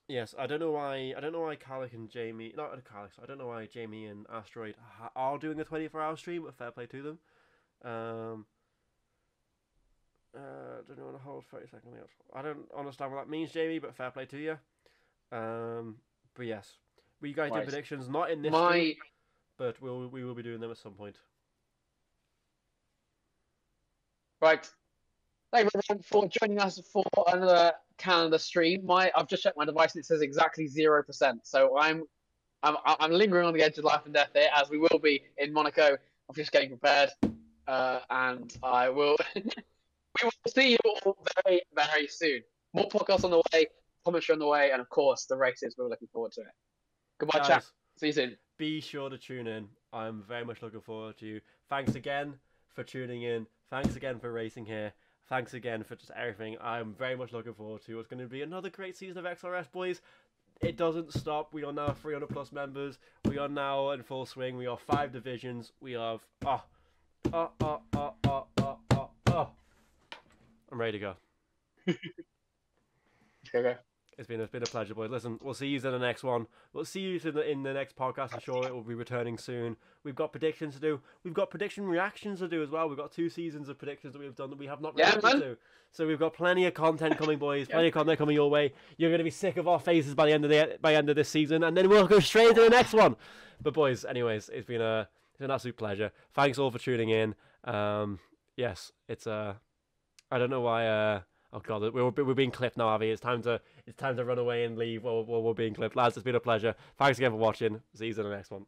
Speaker 1: Yes, I don't know why Carlick and Jamie, not Carlick, I don't know why Jamie and Asteroid are doing a 24-hour stream, but fair play to them. Don't know, hold 30 seconds. I don't understand what that means, Jamie, but fair play to you. But yes, you guys did predictions, not in this stream, but we will be doing them at some point.
Speaker 2: Right. Thank you everyone for joining us for another calendar stream. I've just checked my device and it says exactly 0%. So I'm lingering on the edge of life and death here, as we will be in Monaco. I'm just getting prepared, and I will. We will see you all very, very soon. More podcasts on the way, commentary on the way, and of course the races. We're looking forward to it. Goodbye,
Speaker 1: Guys,
Speaker 2: chat. See you soon.
Speaker 1: Be sure to tune in. I'm very much looking forward to you. Thanks again for tuning in. Thanks again for racing here. Thanks again for just everything. I'm very much looking forward to what's going to be another great season of XRS, boys. It doesn't stop. We are now 300 plus members. We are now in full swing. We are 5 divisions. We have I'm ready to go.
Speaker 2: Okay.
Speaker 1: It's been a pleasure, boys. Listen, we'll see you in the next one. We'll see you in the next podcast. I'm sure it will be returning soon. We've got predictions to do. We've got prediction reactions to do as well. We've got 2 seasons of predictions that we've done that we have not reacted to. So we've got plenty of content coming, boys. Plenty of content coming your way. You're going to be sick of our faces by the end of this season, and then we'll go straight to the next one. But boys, anyways, it's been an absolute pleasure. Thanks all for tuning in. Yes, it's I don't know why. Oh god, we're being clipped now, Avi. It's time to run away and leave while we're being clipped, lads. It's been a pleasure. Thanks again for watching. See you in the next one.